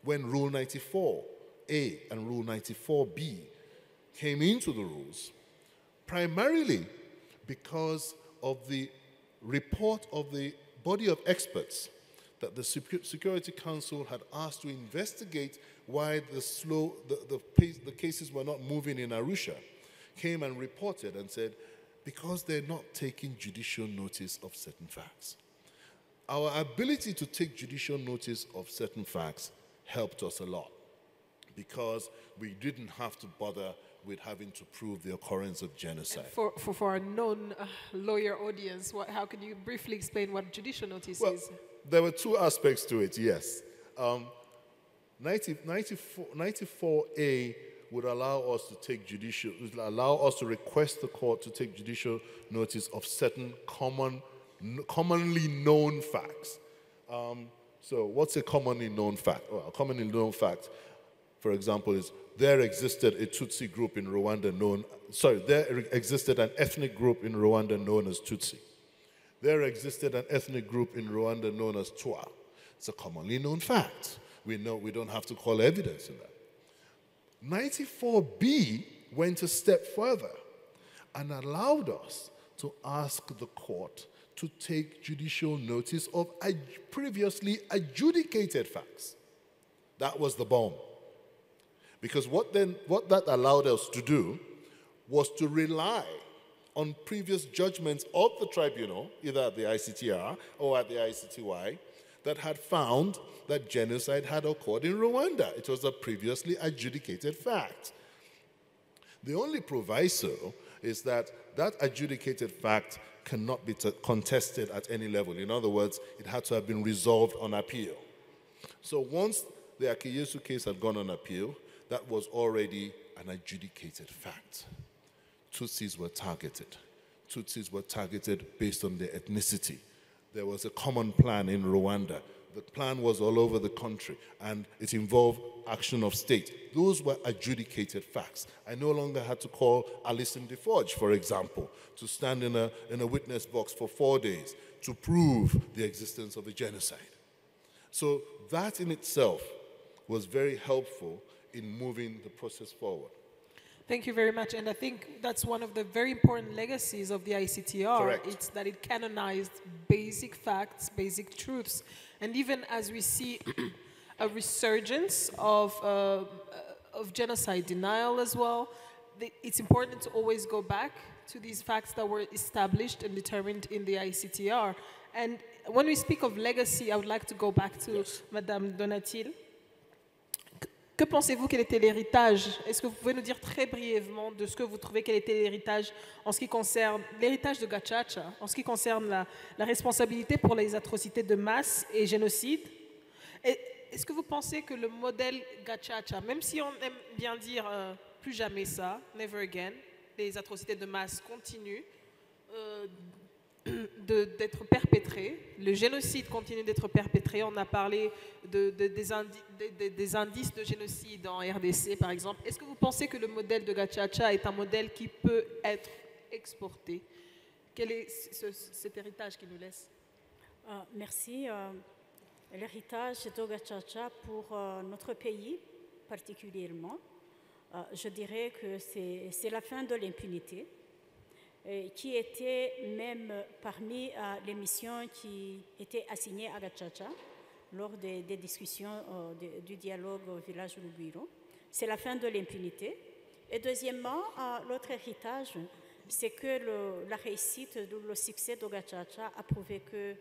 when Rule 94A and Rule 94B came into the rules, primarily because of the report of the body of experts that the Security Council had asked to investigate why the cases were not moving in Arusha, came and reported and said, because they're not taking judicial notice of certain facts. Our ability to take judicial notice of certain facts helped us a lot because we didn't have to bother with having to prove the occurrence of genocide. For a non-lawyer audience, how can you briefly explain what judicial notice is? there were two aspects to it, yes. 94A would allow us to take would allow us to request the court to take judicial notice of certain commonly known facts. So what's a commonly known fact? Well, a commonly known fact, for example, is there existed a Tutsi group in Rwanda there existed an ethnic group in Rwanda known as Tutsi. There existed an ethnic group in Rwanda known as Twa. It's a commonly known fact. We know we don't have to call evidence in that. 94B went a step further and allowed us to ask the court to take judicial notice of previously adjudicated facts. That was the bomb. Because what that allowed us to do was to rely on previous judgments of the tribunal, either at the ICTR or at the ICTY, that had found that genocide had occurred in Rwanda. It was a previously adjudicated fact. The only proviso is that that adjudicated fact cannot be contested at any level. In other words, it had to have been resolved on appeal. So once the Akiyesu case had gone on appeal, that was already an adjudicated fact. Tutsis were targeted. Tutsis were targeted based on their ethnicity. There was a common plan in Rwanda. The plan was all over the country, and it involved action of state. Those were adjudicated facts. I no longer had to call Alison DeForge, for example, to stand in a witness box for 4 days to prove the existence of a genocide. So that in itself was very helpful in moving the process forward. Thank you very much. And I think that's one of the very important legacies of the ICTR. Correct. It's that it canonized basic facts, basic truths. And even as we see a resurgence of genocide denial as well, it's important to always go back to these facts that were established and determined in the ICTR. And when we speak of legacy, I would like to go back to Madame Donatil. Que pensez-vous quel était l'héritage? Est-ce que vous pouvez nous dire très brièvement de ce que vous trouvez quel était l'héritage en ce qui concerne l'héritage de Gacaca, en ce qui concerne la responsabilité pour les atrocités de masse et génocide? Est-ce que vous pensez que le modèle Gacaca, même si on aime bien dire plus jamais ça, never again, les atrocités de masse continuent d'être perpétrés, le génocide continue d'être perpétré, on a parlé des indices de génocide en RDC par exemple. Est-ce que vous pensez que le modèle de Gacaca est un modèle qui peut être exporté? Quel est cet héritage qu'il nous laisse? Merci. L'héritage de Gacaca pour notre pays particulièrement, je dirais que c'est la fin de l'impunité, qui était même parmi les missions qui étaient assignées à Gacaca lors des discussions du dialogue au village Lubiro. C'est la fin de l'impunité. Et deuxièmement, l'autre héritage, c'est que la réussite, le succès de Gacaca a prouvé que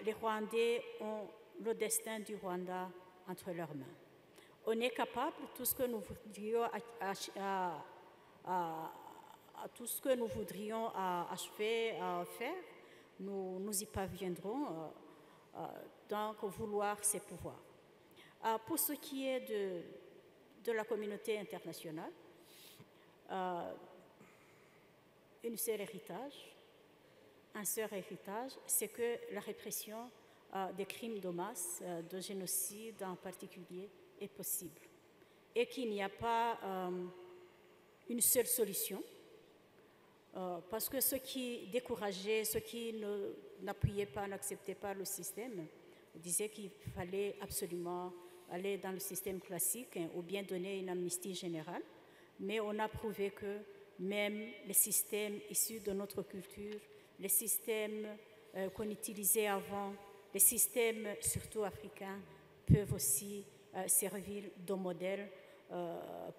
les Rwandais ont le destin du Rwanda entre leurs mains. On est capable, tout ce que nous voudrions achever à faire, nous y parviendrons, donc vouloir ses pouvoirs. Pour ce qui est de la communauté internationale, un seul héritage, c'est que la répression des crimes de masse, de génocide en particulier, est possible. Et qu'il n'y a pas une seule solution. Parce que ceux qui décourageaient, ceux qui n'appuyaient pas, n'acceptaient pas le système, disaient qu'il fallait absolument aller dans le système classique ou bien donner une amnistie générale. Mais on a prouvé que même les systèmes issus de notre culture, les systèmes qu'on utilisait avant, les systèmes surtout africains, peuvent aussi servir de modèle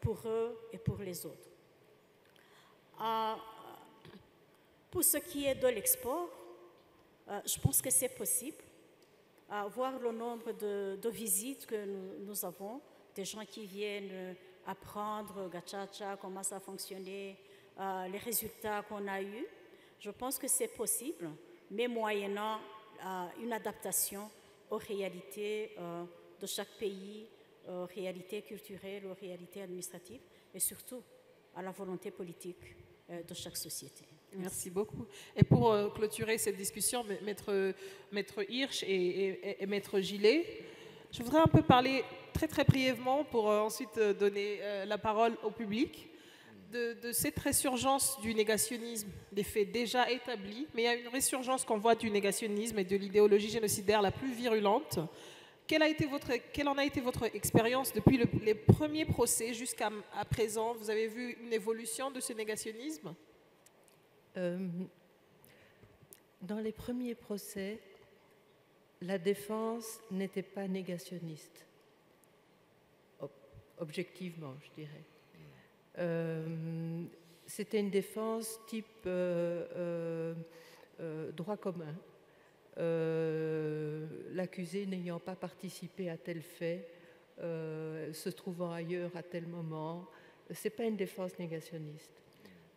pour eux et pour les autres. Pour ce qui est de l'export, je pense que c'est possible. Voir le nombre de visites que nous avons, des gens qui viennent apprendre Gacaca, comment ça fonctionnait, les résultats qu'on a eus, je pense que c'est possible, mais moyennant une adaptation aux réalités de chaque pays, aux réalités culturelles, aux réalités administratives et surtout à la volonté politique de chaque société. Merci beaucoup. Et pour clôturer cette discussion, Maître Hirsch et Maître Gillet, je voudrais un peu parler très brièvement pour ensuite donner la parole au public de cette résurgence du négationnisme, des faits déjà établis, mais il y a une résurgence qu'on voit du négationnisme et de l'idéologie génocidaire la plus virulente. Quelle en a été votre expérience depuis les premiers procès jusqu'à présent? Vous avez vu une évolution de ce négationnisme? Dans les premiers procès, la défense n'était pas négationniste, objectivement, je dirais. C'était une défense type droit commun. L'accusé n'ayant pas participé à tel fait, se trouvant ailleurs à tel moment, ce n'est pas une défense négationniste.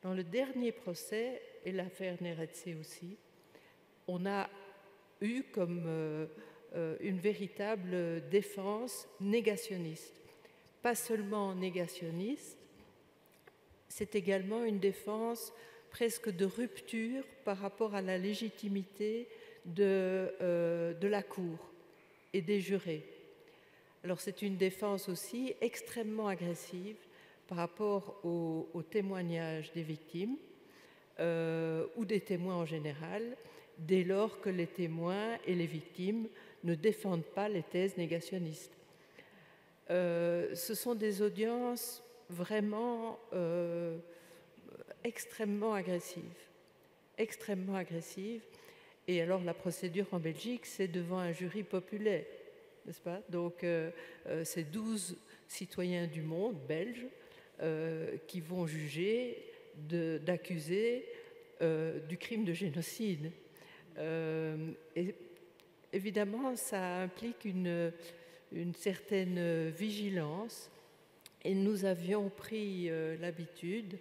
Dans le dernier procès, et l'affaire Neretse aussi, on a eu comme une véritable défense négationniste. Pas seulement négationniste, c'est également une défense presque de rupture par rapport à la légitimité de la Cour et des jurés. Alors c'est une défense aussi extrêmement agressive par rapport aux témoignages des victimes ou des témoins en général, dès lors que les témoins et les victimes ne défendent pas les thèses négationnistes. Ce sont des audiences vraiment extrêmement agressives. Extrêmement agressives. Et alors la procédure en Belgique, c'est devant un jury populaire, n'est-ce pas? Donc c'est 12 citoyens du monde belges qui vont juger d'accuser du crime de génocide. Et évidemment, ça implique une certaine vigilance. Et nous avions pris l'habitude,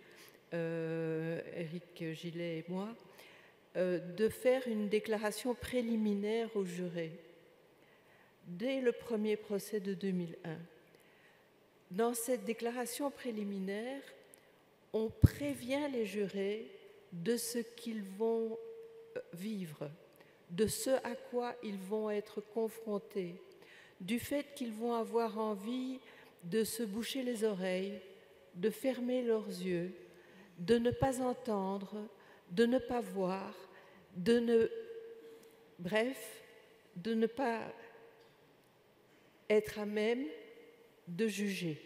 Éric Gillet et moi, de faire une déclaration préliminaire aux jurés dès le premier procès de 2001. Dans cette déclaration préliminaire, on prévient les jurés de ce qu'ils vont vivre, de ce à quoi ils vont être confrontés, du fait qu'ils vont avoir envie de se boucher les oreilles, de fermer leurs yeux, de ne pas entendre, de ne pas voir, bref, de ne pas être à même de juger.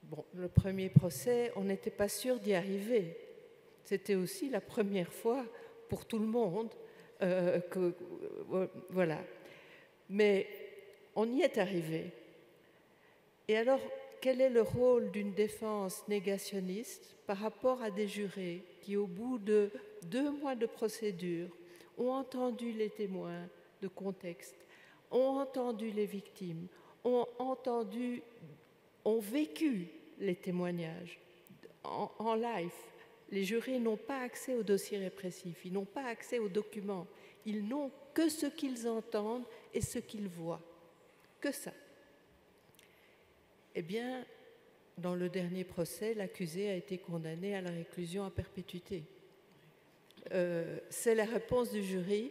Bon, le premier procès, on n'était pas sûr d'y arriver. C'était aussi la première fois pour tout le monde voilà. Mais on y est arrivé. Et alors, quel est le rôle d'une défense négationniste par rapport à des jurés qui, au bout de 2 mois de procédure, ont entendu les témoins de contexte, ont entendu les victimes, ont vécu les témoignages en live. Les jurés n'ont pas accès aux dossiers répressifs, ils n'ont pas accès aux documents, ils n'ont que ce qu'ils entendent et ce qu'ils voient, que ça. Eh bien, dans le dernier procès, l'accusé a été condamné à la réclusion à perpétuité. C'est la réponse du jury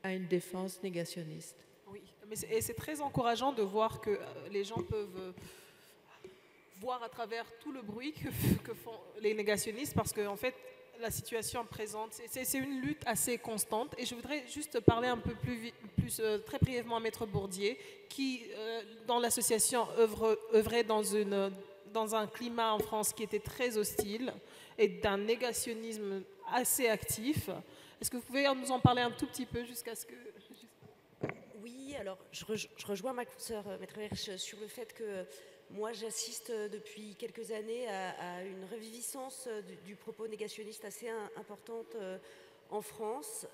à une défense négationniste. Oui, et c'est très encourageant de voir que les gens peuvent voir à travers tout le bruit que font les négationnistes, parce qu'en fait, la situation présente, c'est une lutte assez constante. Et je voudrais juste parler un peu plus très brièvement à Maître Bourdier, qui, dans l'association, œuvrait dans un climat en France qui était très hostile et d'un négationnisme assez actif. Est-ce que vous pouvez nous en parler un tout petit peu jusqu'à ce que... Oui, alors je rejoins ma consoeur Maître Hirsch sur le fait que moi j'assiste depuis quelques années à une reviviscence du propos négationniste assez importante en France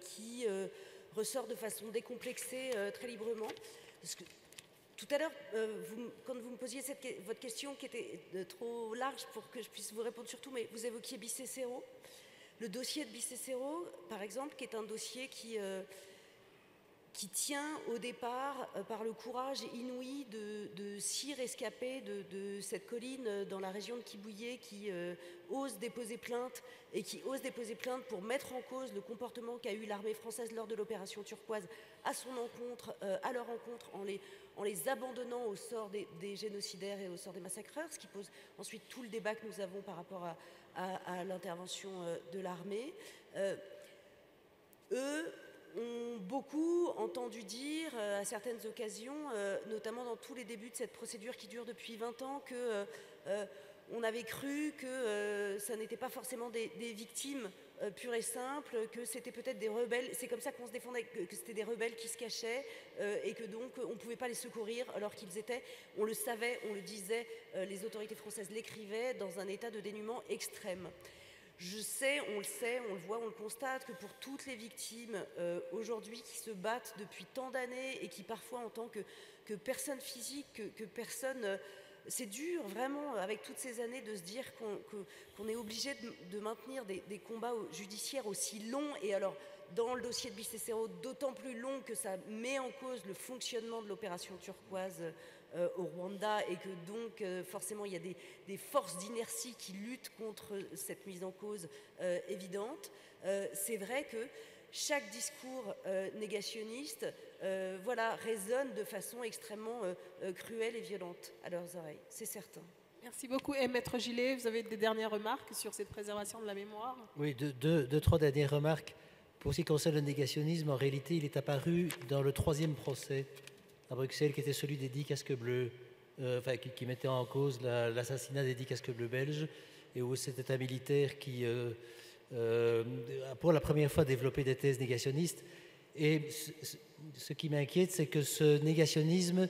qui ressort de façon décomplexée très librement. Parce que tout à l'heure, quand vous me posiez votre question qui était trop large pour que je puisse vous répondre sur tout, mais vous évoquiez Bicécero. Le dossier de Bicécero, par exemple, qui est un dossier qui qui tient au départ par le courage inouï de 6 rescapés de cette colline dans la région de Kibouye qui osent déposer plainte et qui osent déposer plainte pour mettre en cause le comportement qu'a eu l'armée française lors de l'opération Turquoise à leur encontre en les abandonnant au sort des génocidaires et au sort des massacreurs, ce qui pose ensuite tout le débat que nous avons par rapport à l'intervention de l'armée. Eux ont beaucoup entendu dire à certaines occasions, notamment dans tous les débuts de cette procédure qui dure depuis 20 ans, qu'on avait cru que ça n'était pas forcément des victimes pures et simples, que c'était peut-être des rebelles, c'est comme ça qu'on se défendait, que c'était des rebelles qui se cachaient et que donc on ne pouvait pas les secourir alors qu'ils étaient, on le savait, on le disait, les autorités françaises l'écrivaient, dans un état de dénuement extrême. Je sais, on le voit, on le constate, que pour toutes les victimes aujourd'hui qui se battent depuis tant d'années et qui parfois en tant que personne physique, que personne... c'est dur vraiment avec toutes ces années de se dire qu'on est obligé de maintenir des combats judiciaires aussi longs et alors dans le dossier de Bisesero d'autant plus long que ça met en cause le fonctionnement de l'opération Turquoise au Rwanda et que donc forcément il y a des forces d'inertie qui luttent contre cette mise en cause évidente. C'est vrai que chaque discours négationniste résonne de façon extrêmement cruelle et violente à leurs oreilles, c'est certain. Merci beaucoup. Et Maître Gillet, vous avez des dernières remarques sur cette préservation de la mémoire? Oui, deux, trois dernières remarques. Pour ce qui concerne le négationnisme, en réalité, il est apparu dans le 3e procès à Bruxelles, qui était celui des 10 casques bleus, qui mettait en cause l'assassinat des 10 casques bleus belges, et où c'était un militaire qui, pour la première fois, développé des thèses négationnistes. Et ce qui m'inquiète, c'est que ce négationnisme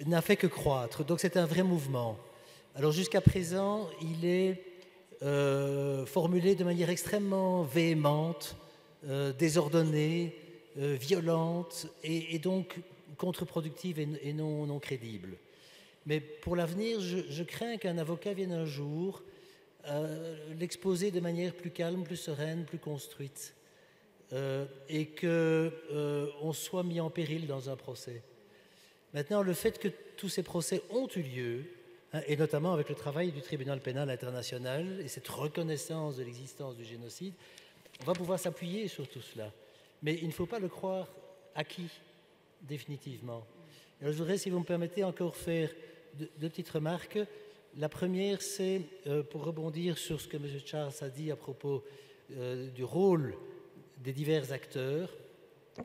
n'a fait que croître. Donc c'est un vrai mouvement. Alors jusqu'à présent, il est formulé de manière extrêmement véhémente, désordonnée, violente et donc contre-productive et non crédible. Mais pour l'avenir, je crains qu'un avocat vienne un jour l'exposer de manière plus calme, plus sereine, plus construite, et qu'on soit mis en péril dans un procès. Maintenant, le fait que tous ces procès ont eu lieu, et notamment avec le travail du tribunal pénal international et cette reconnaissance de l'existence du génocide, on va pouvoir s'appuyer sur tout cela. Mais il ne faut pas le croire acquis, définitivement. Alors, je voudrais, si vous me permettez, encore faire deux petites remarques. La première, c'est pour rebondir sur ce que M. Charles a dit à propos du rôle des divers acteurs.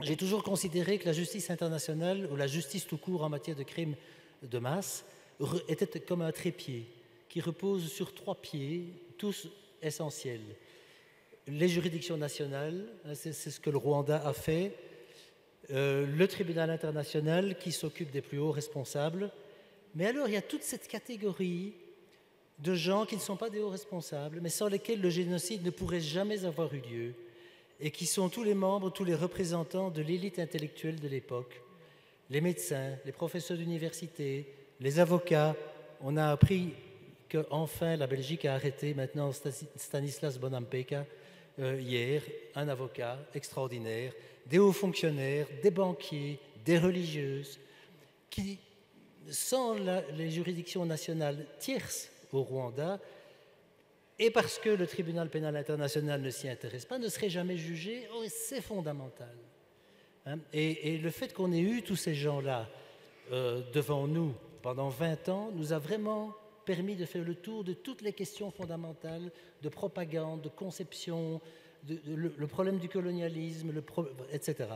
J'ai toujours considéré que la justice internationale, ou la justice tout court en matière de crimes de masse, était comme un trépied qui repose sur 3 pieds, tous essentiels. Les juridictions nationales, c'est ce que le Rwanda a fait, le tribunal international qui s'occupe des plus hauts responsables, mais alors il y a toute cette catégorie de gens qui ne sont pas des hauts responsables, mais sans lesquels le génocide ne pourrait jamais avoir eu lieu, et qui sont tous les membres, tous les représentants de l'élite intellectuelle de l'époque, les médecins, les professeurs d'université, les avocats. On a appris qu'enfin la Belgique a arrêté maintenant Stanislas Bonampeka hier, un avocat extraordinaire, des hauts fonctionnaires, des banquiers, des religieuses, qui, sans les juridictions nationales tierces au Rwanda, et parce que le tribunal pénal international ne s'y intéresse pas, ne serait jamais jugé. Oh, c'est fondamental. Et le fait qu'on ait eu tous ces gens-là devant nous pendant 20 ans nous a vraiment permis de faire le tour de toutes les questions fondamentales de propagande, de conception, le problème du colonialisme, etc.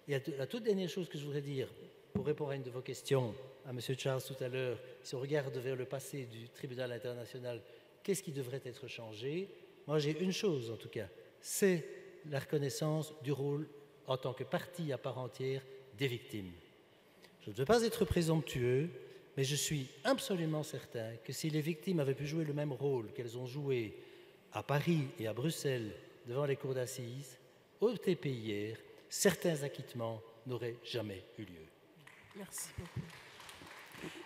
Et la toute dernière chose que je voudrais dire, pour répondre à une de vos questions, à M. Charles tout à l'heure, si on regarde vers le passé du tribunal international, qu'est-ce qui devrait être changé? Moi, j'ai une chose en tout cas, c'est la reconnaissance du rôle en tant que partie à part entière des victimes. Je ne veux pas être présomptueux, mais je suis absolument certain que si les victimes avaient pu jouer le même rôle qu'elles ont joué à Paris et à Bruxelles devant les cours d'assises, au TP hier, certains acquittements n'auraient jamais eu lieu. Merci beaucoup.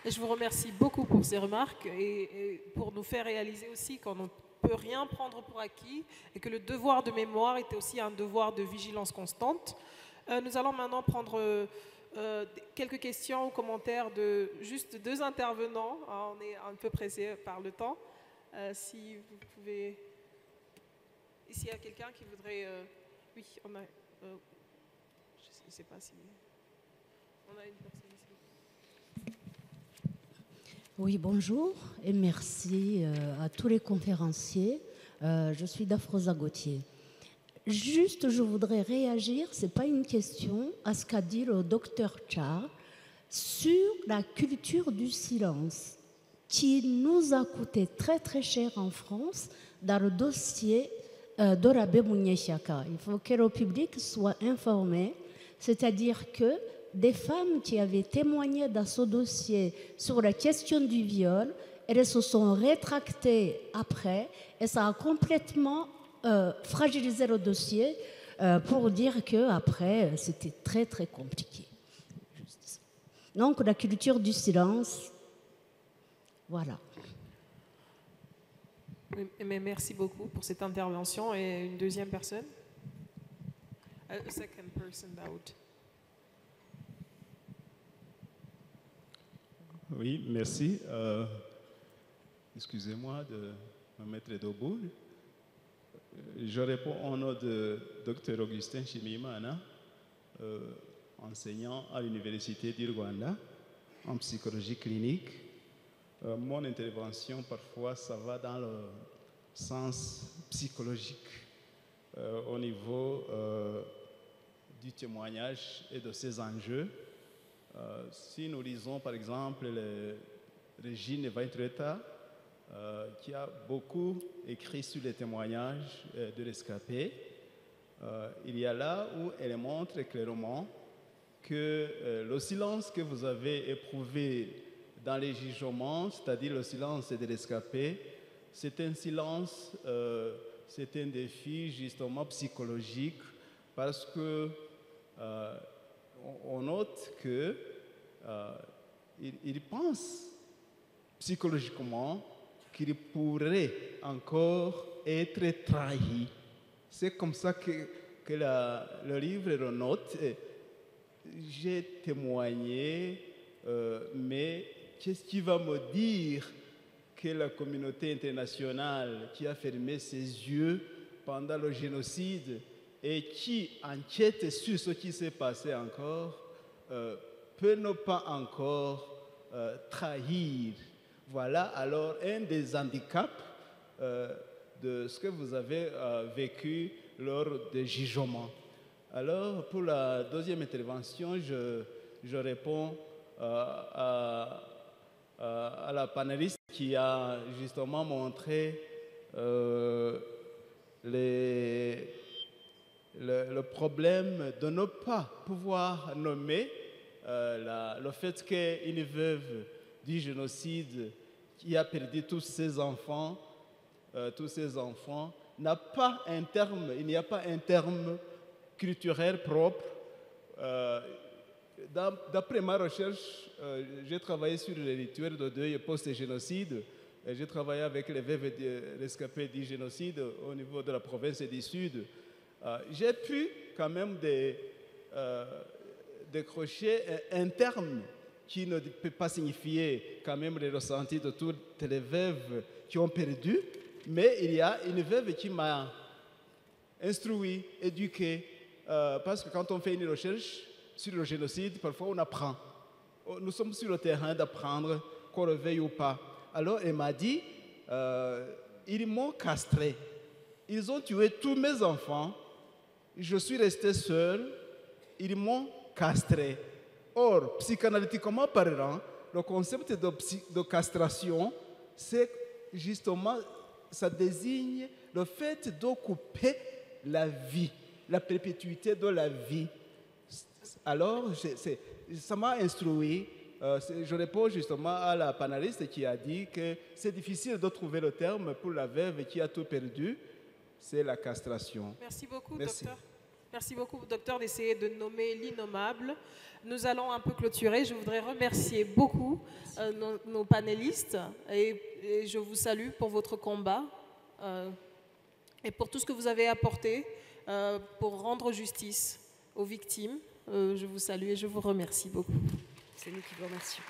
Et je vous remercie beaucoup pour ces remarques et pour nous faire réaliser aussi qu'on ne peut rien prendre pour acquis et que le devoir de mémoire était aussi un devoir de vigilance constante. Nous allons maintenant prendre quelques questions ou commentaires de juste 2 intervenants. On est un peu pressé par le temps. Si vous pouvez... Ici, il y a quelqu'un qui voudrait... Oui, on a... je ne sais pas si... On a une personne ici. Oui, bonjour et merci à tous les conférenciers. Je suis Dafrosa Gauthier. Juste, je voudrais réagir, ce n'est pas une question, à ce qu'a dit le docteur Cha sur la culture du silence qui nous a coûté très très cher en France dans le dossier d'Orabe Mouniesiaka. Il faut que le public soit informé, c'est-à-dire que des femmes qui avaient témoigné dans ce dossier sur la question du viol, elles se sont rétractées après et ça a complètement fragilisé le dossier pour dire qu'après, c'était très très compliqué. Donc la culture du silence, voilà. Oui, mais merci beaucoup pour cette intervention. Et une deuxième personne? A second person that would... Oui, merci. Excusez-moi de me mettre debout. Je réponds au nom de Dr Augustin Chimimana, enseignant à l'Université du Rwanda en psychologie clinique. Mon intervention, parfois, ça va dans le sens psychologique au niveau du témoignage et de ses enjeux. Si nous lisons par exemple le Régine Weintreta, qui a beaucoup écrit sur les témoignages de rescapés, il y a là où elle montre clairement que le silence que vous avez éprouvé dans les jugements, c'est-à-dire le silence des rescapés, c'est un silence, c'est un défi justement psychologique parce que on note que il pense psychologiquement qu'il pourrait encore être trahi. C'est comme ça que le livre le note. J'ai témoigné, mais qu'est-ce qui va me dire que la communauté internationale qui a fermé ses yeux pendant le génocide et qui enquête sur ce qui s'est passé encore, peut ne pas encore trahir. Voilà alors un des handicaps de ce que vous avez vécu lors des jugements. Alors, pour la deuxième intervention, je réponds à la panéliste qui a justement montré le problème de ne pas pouvoir nommer le fait qu'une veuve du génocide qui a perdu tous ses enfants n'a pas un terme, il n'y a pas un terme culturel propre. D'après ma recherche, j'ai travaillé sur les rituels de deuil post-génocide. J'ai travaillé avec les veuves rescapés du génocide au niveau de la province du Sud. J'ai pu quand même décrocher un terme qui ne peut pas signifier quand même les ressentis de toutes les veuves qui ont perdu, mais il y a une veuve qui m'a instruit, éduqué, parce que quand on fait une recherche sur le génocide, parfois on apprend. Nous sommes sur le terrain d'apprendre, qu'on le veuille ou pas. Alors elle m'a dit, ils m'ont castré, ils ont tué tous mes enfants, je suis resté seul, ils m'ont castré. Or, psychanalytiquement parlant, le concept de castration, c'est justement, ça désigne le fait de couper la vie, la perpétuité de la vie. Alors, ça m'a instruit. Je réponds justement à la panéliste qui a dit que c'est difficile de trouver le terme pour la veuve qui a tout perdu, c'est la castration. Merci beaucoup, docteur. Merci beaucoup, docteur, d'essayer de nommer l'innommable. Nous allons un peu clôturer. Je voudrais remercier beaucoup nos panélistes et je vous salue pour votre combat et pour tout ce que vous avez apporté pour rendre justice aux victimes. Je vous salue et je vous remercie beaucoup. C'est nous qui vous remercions.